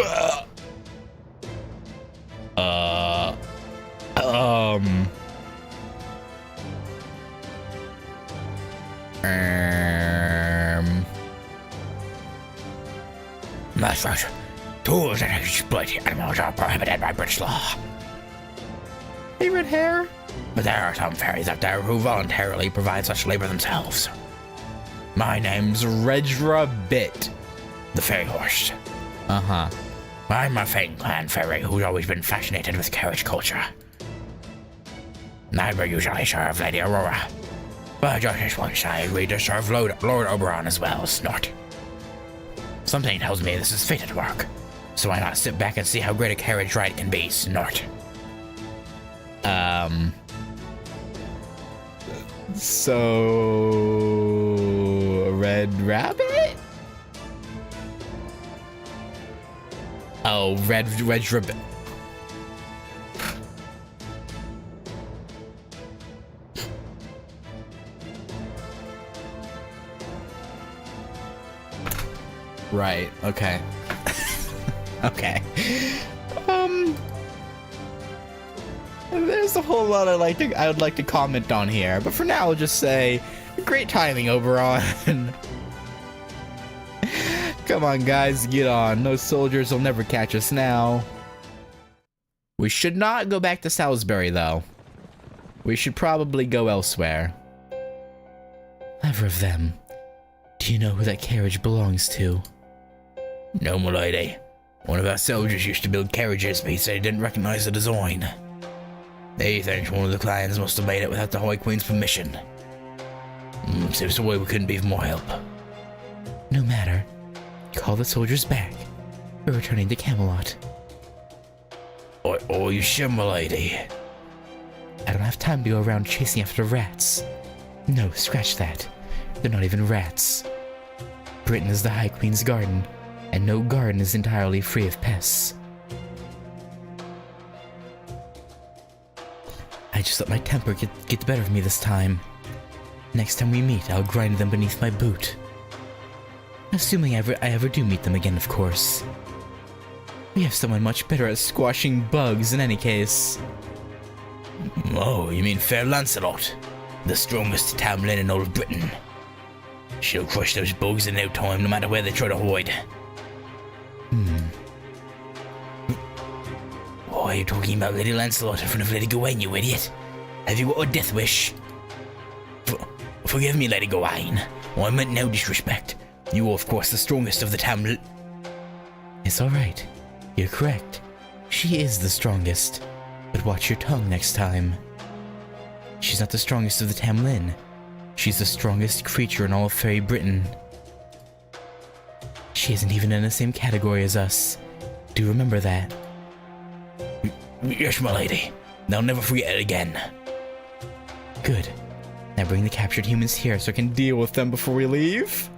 right. Tools and exploiting animals are prohibited by British law. Hey, red hair. But there are some fairies out there who voluntarily provide such labor themselves. My name's Redra Bit. the Fairy Horse. Uh-huh. I'm a Fang Clan fairy who's always been fascinated with carriage culture. I usually serve Lady Aurora, but just once I agreed to serve Lord Oberon as well, Snort. Something tells me this is fate at work, so why not sit back and see how great a carriage ride can be, Snort? So... Red Rabbit? Oh, Red Rabbit. Right, okay. Okay. There's a whole lot I would like to comment on here, but for now I'll just say, great timing, Oberon. Come on, guys, get on. Those soldiers will never catch us now. We should not go back to Salisbury, though. We should probably go elsewhere. Either of them. Do you know who that carriage belongs to? No, my lady. One of our soldiers used to build carriages, but he said he didn't recognize the design. He thinks one of the clans must have made it without the High Queen's permission. Seems the way we couldn't be of more help. No matter. Call the soldiers back. We're returning to Camelot. Oh, you sure, my lady? I don't have time to go around chasing after rats. No, scratch that. They're not even rats. Britain is the High Queen's garden, and no garden is entirely free of pests. I just let my temper get the better of me this time. Next time we meet, I'll grind them beneath my boot. Assuming I ever do meet them again, of course. We have someone much better at squashing bugs in any case. Oh, you mean Fair Lancelot? The strongest tamlin in all of Britain. She'll crush those bugs in no time, no matter where they try to hide. Why are you talking about Lady Lancelot in front of Lady Gawain, you idiot? Have you got a death wish? Forgive me, Lady Gawain. I meant no disrespect. You are, of course, the strongest of the tamlin. It's alright. You're correct. She is the strongest. But watch your tongue next time. She's not the strongest of the Tamlin. She's the strongest creature in all of Fairy Britain. She isn't even in the same category as us. Do remember that. Yes, my lady. I'll never forget it again. Good. Now bring the captured humans here so I can Deal with them before we leave?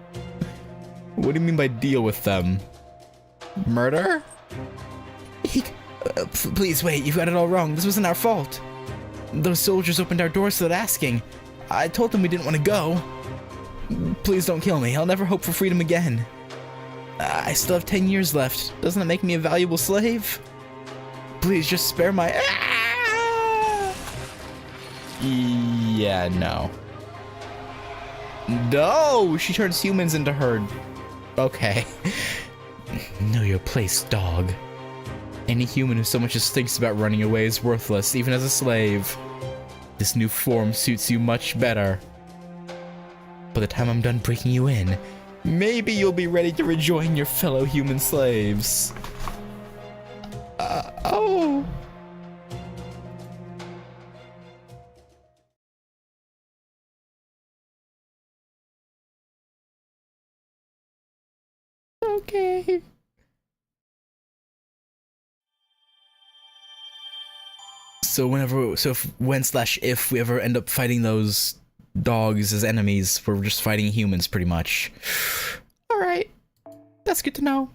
What do you mean by deal with them? Murder? Please wait, you've got it all wrong. This wasn't our fault. Those soldiers opened our doors without asking. I told them we didn't want to go. Please don't kill me. I'll never hope for freedom again. I still have 10 years left. Doesn't that make me a valuable slave? Please just spare my... Yeah, no. No! She turns humans into her... Okay. Know your place, dog. Any human who so much as thinks about running away is worthless, even as a slave. This new form suits you much better. By the time I'm done breaking you in, maybe you'll be ready to rejoin your fellow human slaves. Oh. Okay. So when/if we ever end up fighting those dogs as enemies, we're just fighting humans pretty much. Alright. That's good to know.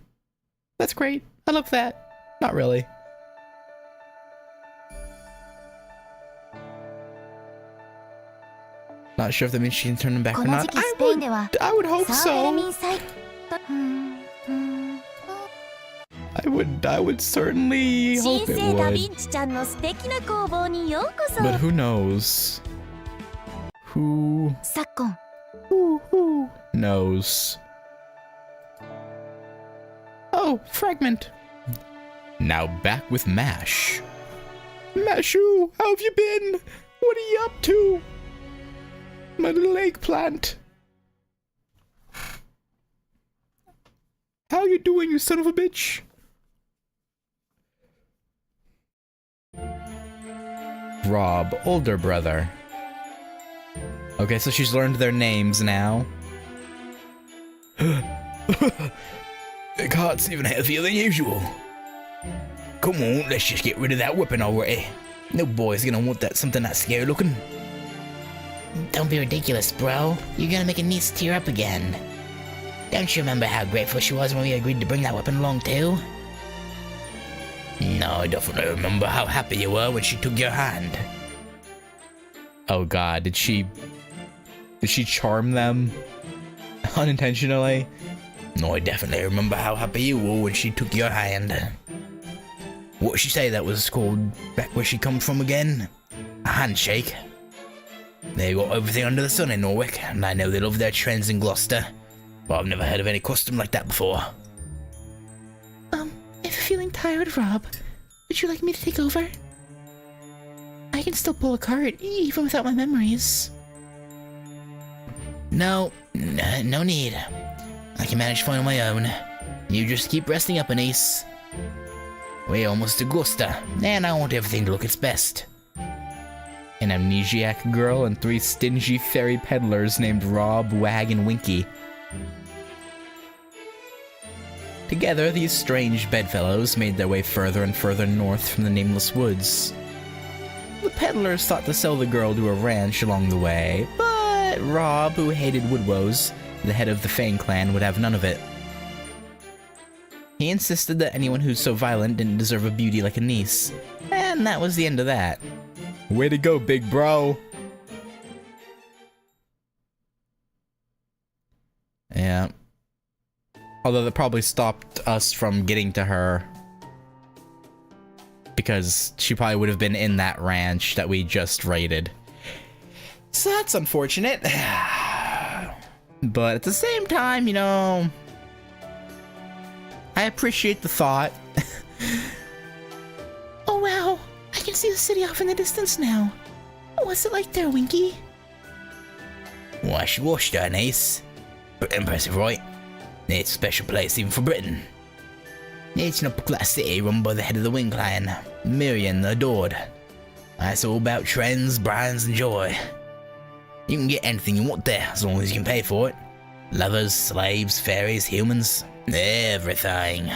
That's great. I love that. Not really. Not sure if that means she can turn them back or この not. 時期スペインでは I would hope サーエル so. ミン祭 I would certainly 新 hope it 生ダヴ would. ィンチちゃんの素敵な工房にようこそ But who knows? Who 昨今 who knows? Oh, fragment. Now back with Mash. Mashu, how have you been? What are you up to? My little eggplant. How you doing, you son of a bitch? Rob, older brother. Okay, so she's learned their names now. The cart's even heavier than usual. Come on, let's just get rid of that weapon already. No boy's gonna want something that scary looking. Don't be ridiculous, bro. You're gonna make a niece tear up again. Don't you remember how grateful she was when we agreed to bring that weapon along too? No, I definitely remember how happy you were when she took your hand. Oh god, did she charm them? Unintentionally? No, I definitely remember how happy you were when she took your hand. What did she say that was called back where she comes from again? A handshake? They got everything under the sun in Norwich, and I know they love their trends in Gloucester. But I've never heard of any custom like that before. If you're feeling tired, Rob, would you like me to take over? I can still pull a cart, even without my memories. No need. I can manage fine on my own. You just keep resting up, Anise. We're almost to Gloucester, and I want everything to look its best. An amnesiac girl and 3 stingy fairy peddlers named Rob, Wag, and Winky. Together, these strange bedfellows made their way further and further north from the nameless woods. The peddlers thought to sell the girl to a ranch along the way, but Rob, who hated woodwoes, the head of the Fang clan, would have none of it. He insisted that anyone who's so violent didn't deserve a beauty like a niece, and that was the end of that. Way to go, big bro! Yeah. Although that probably stopped us from getting to her. Because she probably would have been in that ranch that we just raided. So that's unfortunate. But at the same time, you know, I appreciate the thought. Oh wow, I can see the city off in the distance now. What's it like there, Winky? Why, she washed her, Anise. Impressive, right? It's a special place even for Britain. It's an upper-class city run by the head of the Wing Clan, Miriam the Adored. It's all about trends, brands, and joy. You can get anything you want there, as long as you can pay for it. Lovers, slaves, fairies, humans, everything.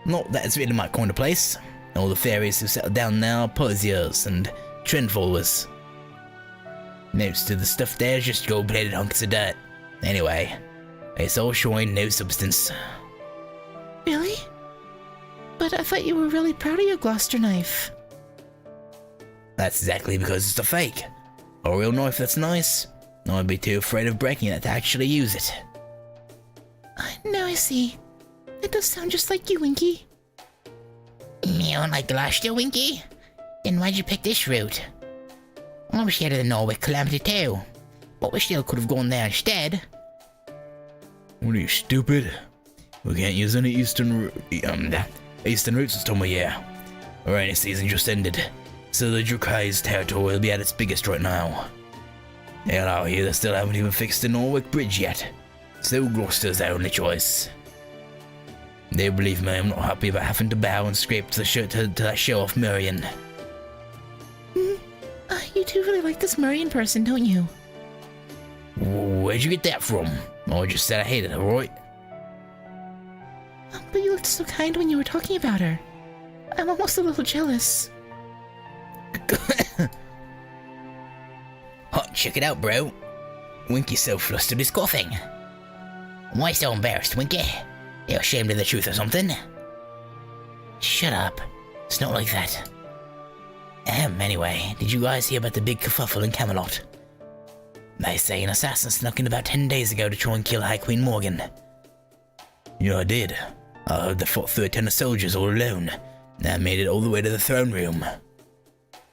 Not that it's really my kind of place. All the fairies who settled down now are posiers and trend followers. Most of the stuff there is just gold-plated hunks of dirt. Anyway, it's all showing no substance. Really? But I thought you were really proud of your Gloucester knife. That's exactly because it's a fake. A real knife that's nice, I'd be too afraid of breaking it to actually use it. Now I see. That does sound just like you, Winky. You don't like Gloucester, Winky? Then why'd you pick this route? I'm scared of the Norwich Calamity too, but we still could have gone there instead. What are you, stupid? We can't use any eastern routes this time of year. Our rainy season just ended, so the Drukai's territory will be at its biggest right now. Hell, out here they still haven't even fixed the Norwich Bridge yet, so Gloucester's our only choice. They believe me, I'm not happy about having to bow and scrape to that show-off Miriam. You do really like this Marian person, don't you? Where'd you get that from? I just said I hated her, right? But you looked so kind when you were talking about her. I'm almost a little jealous. Oh, check it out, bro. Winky's so flustered he's coughing. Why so embarrassed, Winky? You ashamed of the truth or something? Shut up. It's not like that. Anyway, did you guys hear about the big kerfuffle in Camelot? They say an assassin snuck in about 10 days ago to try and kill High Queen Morgan. Yeah, I did. I heard they fought through a ton of soldiers all alone, and made it all the way to the throne room.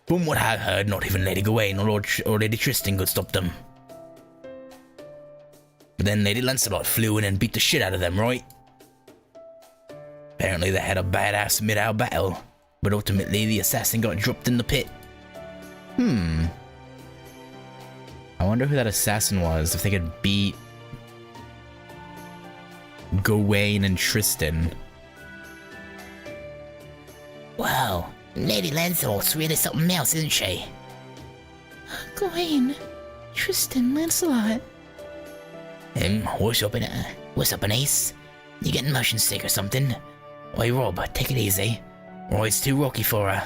From what I heard, not even Lady Gawain or Lady Tristan could stop them. But then Lady Lancelot flew in and beat the shit out of them, right? Apparently they had a badass mid-hour battle, but ultimately the assassin got dropped in the pit. I wonder who that assassin was, if they could beat Gawain and Tristan. Wow, Lady Lancelot's really something else, isn't she? Gawain, Tristan, Lancelot. What's up, Ace? You getting motion sick or something? Oi, Rob, take it easy. Or it's too rocky for her.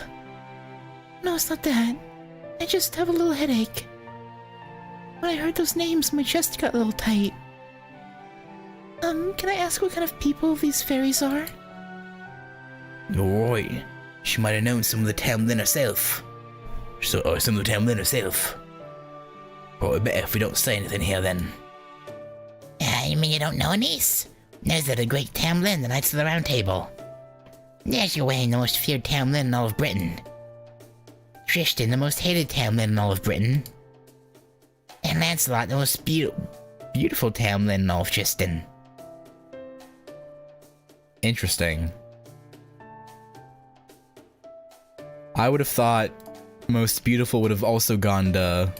No, it's not that. I just have a little headache. When I heard those names, my chest got a little tight. Can I ask what kind of people these fairies are? Alright, she might have known some of the Tamlin herself. Probably better if we don't say anything here then. You mean you don't know Anise? Those are the great Tamlin, the Knights of the Round Table. There's Gawain, the most feared Tamlin in all of Britain. Tristan, the most hated Tamlin in all of Britain. And Lancelot, the most beautiful Tamlin in all of Tristan. Interesting. I would have thought most beautiful would have also gone to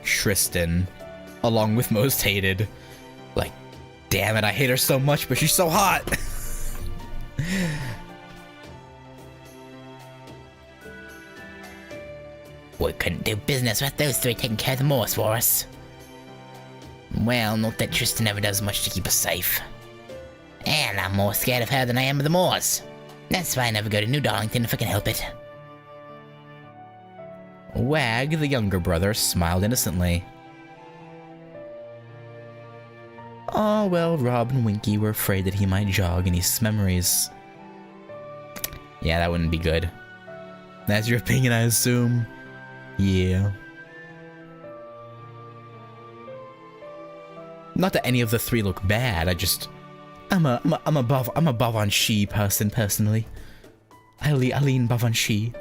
Tristan, along with most hated. Like, damn it, I hate her so much, but she's so hot! We couldn't do business with those three taking care of the Moors for us. Well, not that Tristan ever does much to keep us safe. And I'm more scared of her than I am of the Moors. That's why I never go to New Darlington if I can help it. Wag, the younger brother, smiled innocently. Oh, well, Rob and Winky were afraid that he might jog Anis's memories. Yeah, that wouldn't be good. That's your opinion, I assume? Yeah. Not that any of the three look bad, I'm a Bavanchi person, personally. I lean Bavanchi.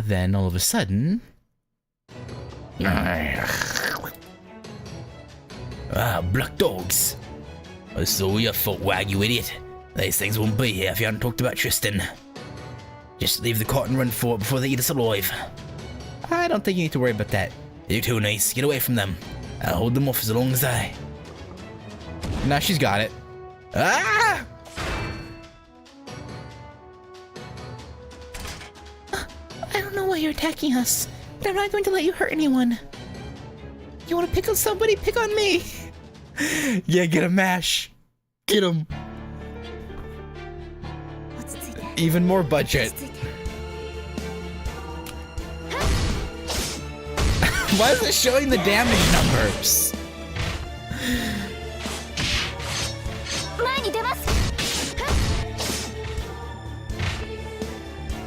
Then all of a sudden... Black dogs. It's all your fault, Wag, you idiot. These things wouldn't be here if you hadn't talked about Tristan. Just leave the cart and run for it before they eat us alive. I don't think you need to worry about that. You too, Nice. Get away from them. I'll hold them off as long as I... Now she's got it. Ah! I don't know why you're attacking us, but I'm not going to let you hurt anyone. You want to pick on somebody? Pick on me. Yeah, get a mash. Get him. 落ち着いて Even more budget. 落ち着いて Why is it showing the damage numbers? 前に出ます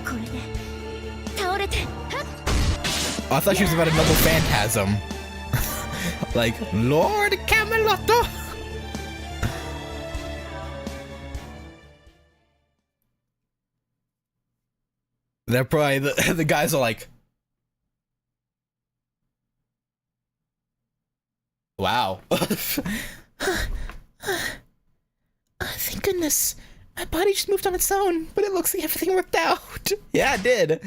これで倒れて Oh, I thought she was about another phantasm. Like, Lord Camelotto! They're probably, the guys are like, wow. Thank goodness. My body just moved on its own, but it looks like everything worked out. Yeah, it did.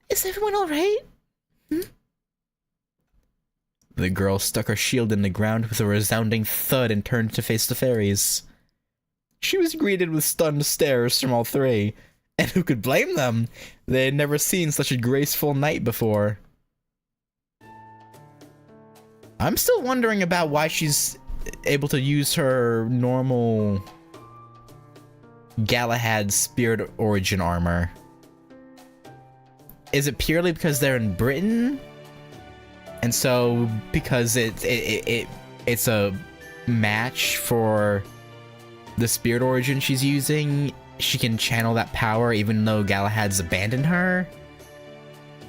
Is everyone alright? The girl stuck her shield in the ground with a resounding thud and turned to face the fairies. She was greeted with stunned stares from all three, and who could blame them? They had never seen such a graceful knight before. I'm still wondering about why she's able to use her normal Galahad Spirit Origin armor. Is it purely because they're in Britain? And so, because it's a match for the Spirit Origin she's using, she can channel that power even though Galahad's abandoned her?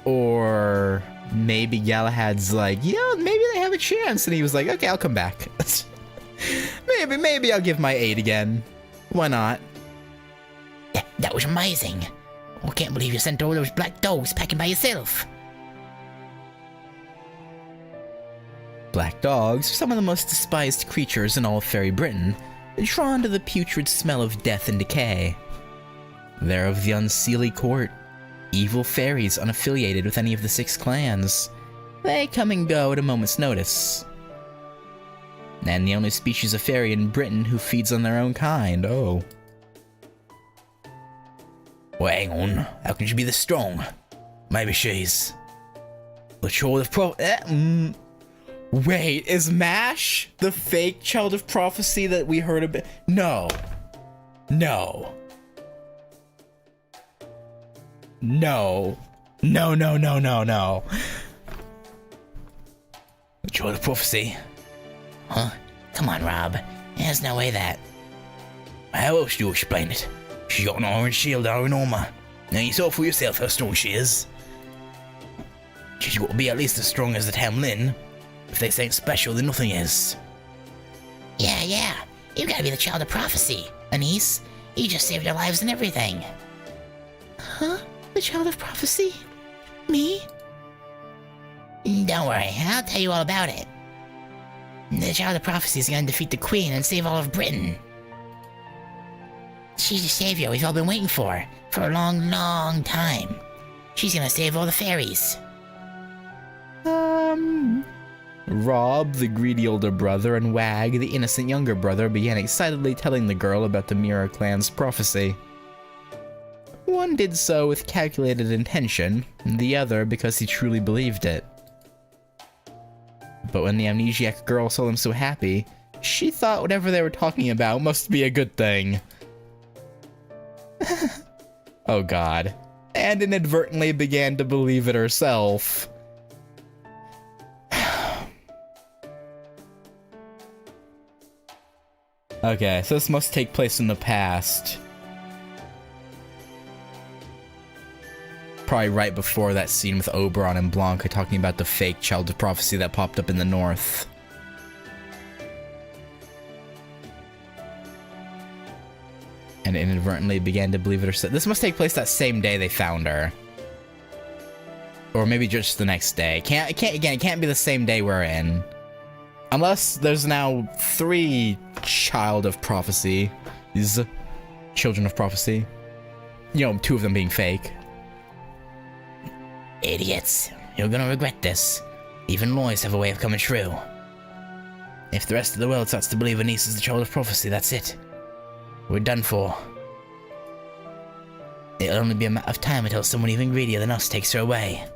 Or maybe Galahad's like, yeah, maybe they have a chance, and he was like, okay, I'll come back. maybe I'll give my aid again. Why not? That was amazing. I can't believe you sent all those black dogs packing by yourself. Black dogs are some of the most despised creatures in all of fairy Britain, drawn to the putrid smell of death and decay. They're of the unseelie court, evil fairies unaffiliated with any of the 6 clans. They come and go at a moment's notice. And the only species of fairy in Britain who feeds on their own kind, oh. Well, hang on. How can she be this strong? Maybe she's... the child of Wait, is MASH the fake child of prophecy that we heard about? No. No. No. No, no, no, no, no. the child of prophecy? Huh? Come on, Rob. There's no way that... How else do you explain it? She's got an orange shield, iron armor. Now you saw for yourself how strong she is. She's got to be at least as strong as the Tamlin. If this ain't special, then nothing is. Yeah. You gotta be the child of prophecy, Anise. You just saved our lives and everything. Huh? The child of prophecy? Me? Don't worry, I'll tell you all about it. The child of prophecy is gonna defeat the queen and save all of Britain. She's the savior we've all been waiting for a long, long time. She's gonna save all the fairies. Rob, the greedy older brother, and Wag, the innocent younger brother, began excitedly telling the girl about the Mirror Clan's prophecy. One did so with calculated intention, the other because he truly believed it. But when the amnesiac girl saw them so happy, she thought whatever they were talking about must be a good thing. Oh god. And inadvertently began to believe it herself. Okay, so this must take place in the past. Probably right before that scene with Oberon and Blanca talking about the fake child of prophecy that popped up in the north. And inadvertently began to believe it herself. This must take place that same day they found her. Or maybe just the next day. It can't be the same day we're in. Unless there's now 3 child of prophecy. These children of prophecy. You know, 2 of them being fake. Idiots. You're gonna regret this. Even lies have a way of coming true. If the rest of the world starts to believe Anise is the child of prophecy, that's it. We're done for. It'll only be a matter of time until someone even greedier than us takes her away.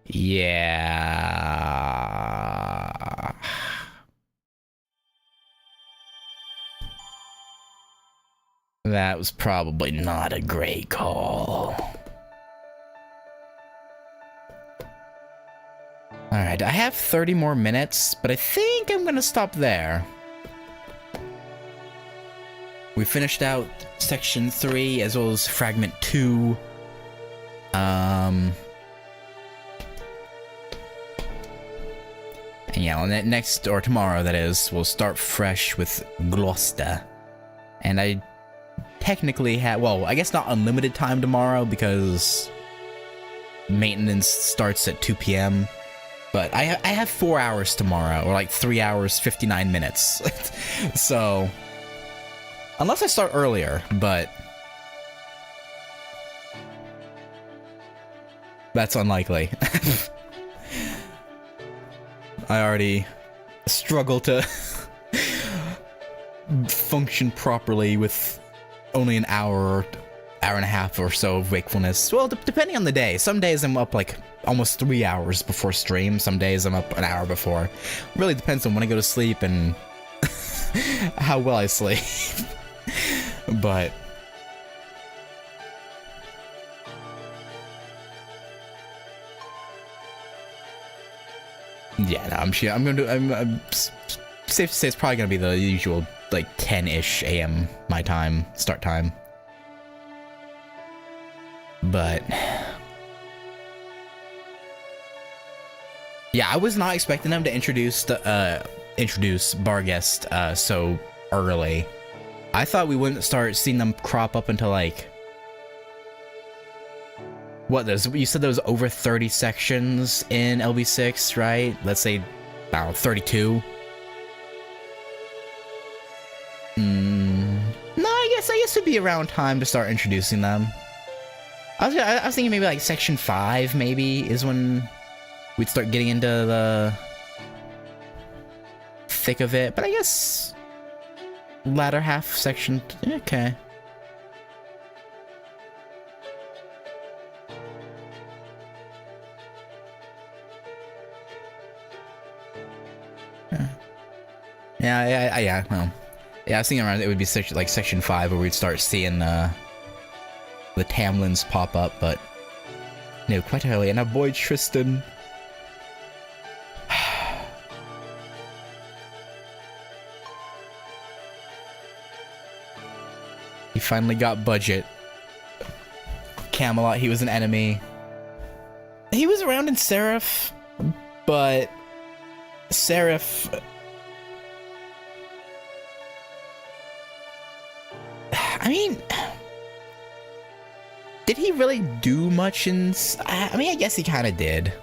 Yeah. That was probably not a great call. Alright, I have 30 more minutes, but I think I'm gonna stop there. We finished out section 3 as well as fragment 2. And yeah, on that next, or tomorrow that is, we'll start fresh with Gloucester. And I technically have, well, I guess not unlimited time tomorrow because maintenance starts at 2 p.m. But I have 4 hours tomorrow, or like 3 hours, 59 minutes. So, unless I start earlier, but that's unlikely. I already struggle to function properly with only an hour and a half or so of wakefulness. Well, depending on the day. Some days I'm up like almost 3 hours before stream. Some days I'm up an hour before. Really depends on when I go to sleep and how well I sleep. But yeah, no, I'm sure I'm gonna do. I'm safe to say it's probably gonna be the usual like 10-ish a.m. my time start time. But yeah, I was not expecting them to introduce Barghest so early. I thought we wouldn't start seeing them crop up until like what? You said there was over 30 sections in LB6, right? Let's say about 32. No, I guess it'd be around time to start introducing them. I was thinking maybe like section 5 maybe is when we'd start getting into the thick of it, but I guess latter half section, okay. Yeah, well, yeah, I was thinking around it would be section 5 where we'd start seeing the Tamlins pop up, but no, quite early. And our boy Tristan. He finally got budget. Camelot, he was an enemy. He was around in Seraph, but Seraph, I mean, did he really do much in... I mean, I guess he kind of did.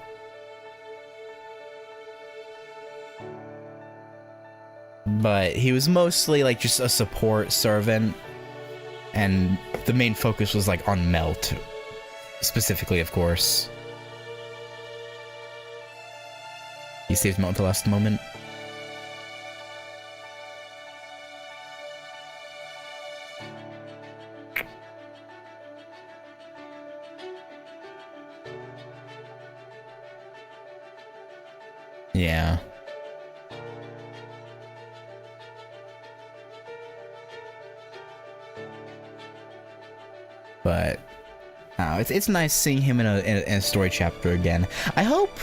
But he was mostly like just a support servant, and the main focus was like on Melt, specifically, of course. He saves Melt at the last moment. Yeah. But it's nice seeing him in a story chapter again. I hope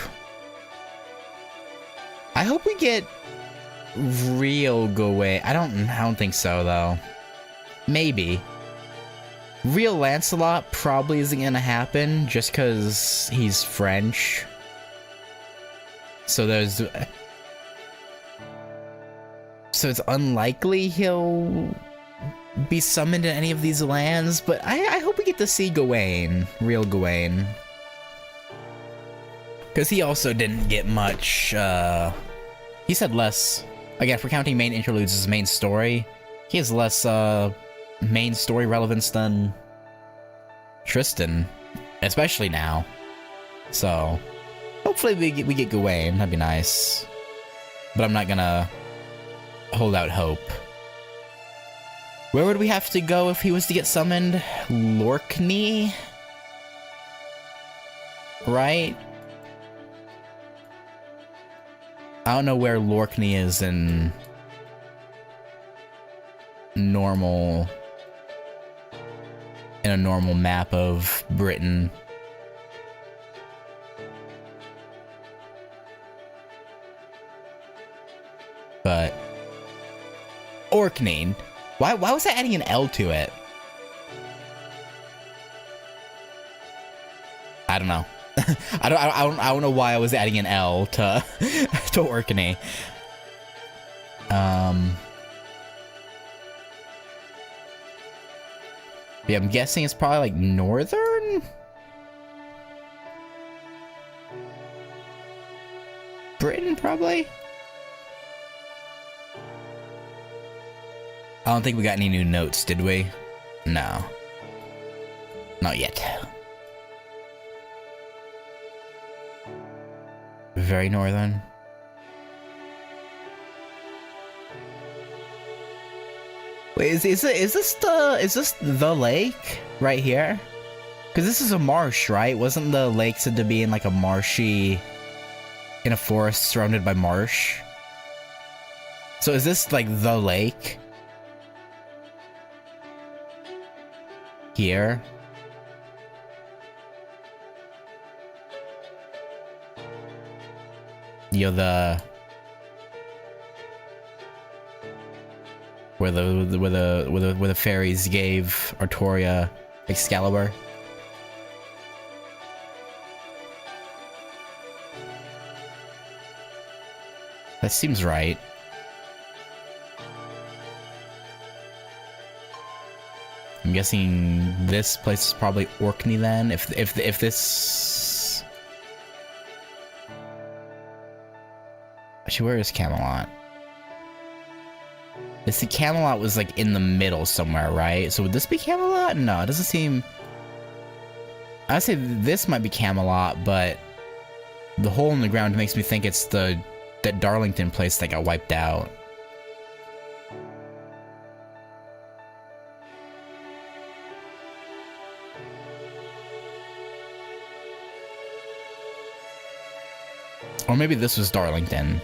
we get real Gawain. I don't think so though. Maybe. Real Lancelot probably isn't gonna happen just because he's French. So it's unlikely he'll be summoned in any of these lands, but I hope we get to see Gawain, real Gawain. Because he also didn't get much, he said less, again, if we're counting main interludes as main story, he has less, main story relevance than Tristan, especially now. So, hopefully we get Gawain, that'd be nice. but I'm not gonna hold out hope. Where would we have to go if he was to get summoned? Lorkney? Right? I don't know where Lorkney is in a normal map of Britain. But Orkney. Why was I adding an L to it? I don't know. I don't know why I was adding an L to to Orkney. Yeah, I'm guessing it's probably like northern Britain, probably. I don't think we got any new notes, did we? No. Not yet. Very northern. Wait, is this the lake right here? Because this is a marsh, right? Wasn't the lake said to be in like a marshy, in a forest surrounded by marsh? So is this like the lake? Here? You know, where the fairies gave Artoria Excalibur. That seems right. I'm guessing this place is probably Orkney then. If this, actually, where is Camelot? It's the Camelot was like in the middle somewhere, right? So would this be Camelot? No, it doesn't seem. I'd say this might be Camelot, but the hole in the ground makes me think it's that Darlington place that got wiped out. Or maybe this was Darlington.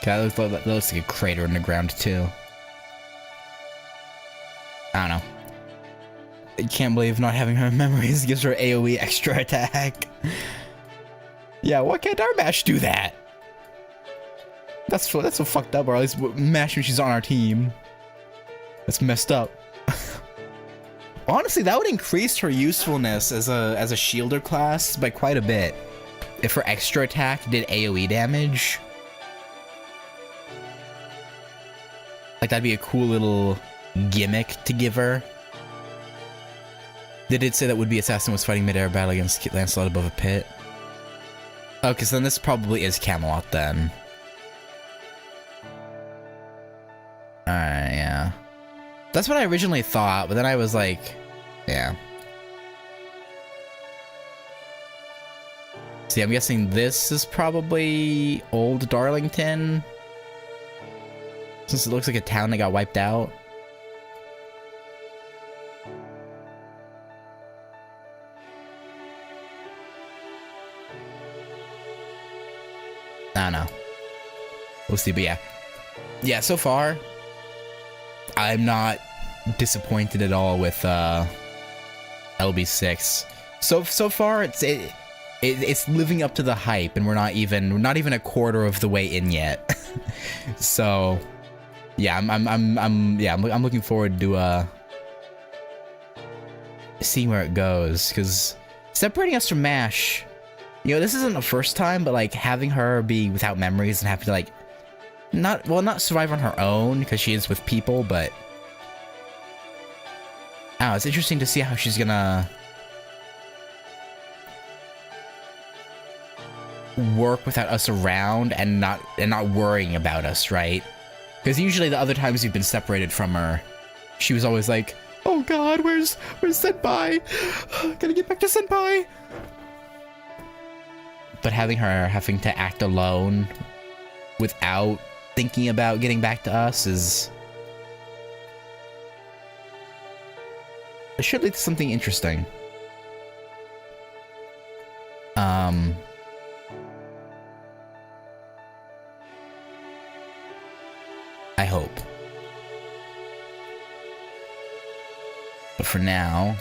That looks like a crater in the ground, too. I don't know. I can't believe not having her memories gives her AoE extra attack. Yeah, why can't our Mash do that? That's so fucked up, or at least Mash when she's on our team. That's messed up. Honestly, that would increase her usefulness as a shielder class by quite a bit. If her extra attack did AoE damage. Like, that'd be a cool little gimmick to give her. They did say that would-be assassin was fighting mid-air battle against Lancelot above a pit. Okay, so then this probably is Camelot then. Alright, yeah. That's what I originally thought, but then I was like, yeah. See, I'm guessing this is probably Old Darlington. Since it looks like a town that got wiped out. I don't know. We'll see, but yeah. Yeah, so far, I'm not disappointed at all with LB6. So far, it's living up to the hype, and we're not even a quarter of the way in yet. So, yeah, I'm looking forward to seeing where it goes, because separating us from Mash, you know, this isn't the first time, but like having her be without memories and have to like not survive on her own because she is with people, but I don't know, it's interesting to see how she's gonna work without us around and not worrying about us, right? Because usually the other times you've been separated from her, she was always like, "Oh God, where's Senpai? Gotta get back to Senpai." but having to act alone without thinking about getting back to us is... It should lead to something interesting. I hope. But for now,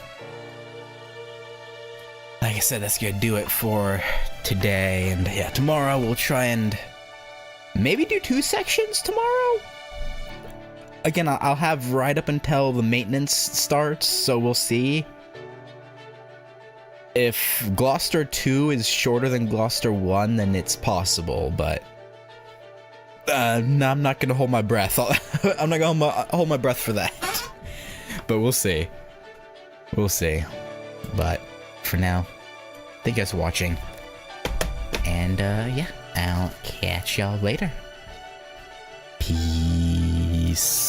like I said, that's gonna do it for today. And yeah, tomorrow we'll try and maybe do 2 sections tomorrow. Again, I'll have right up until the maintenance starts, so we'll see. If Gloucester 2 is shorter than Gloucester 1, then it's possible, but no, I'm not gonna hold my breath. I'm not gonna hold my breath for that. But we'll see. We'll see. But for now, thank you guys for watching. And yeah, I'll catch y'all later. Peace.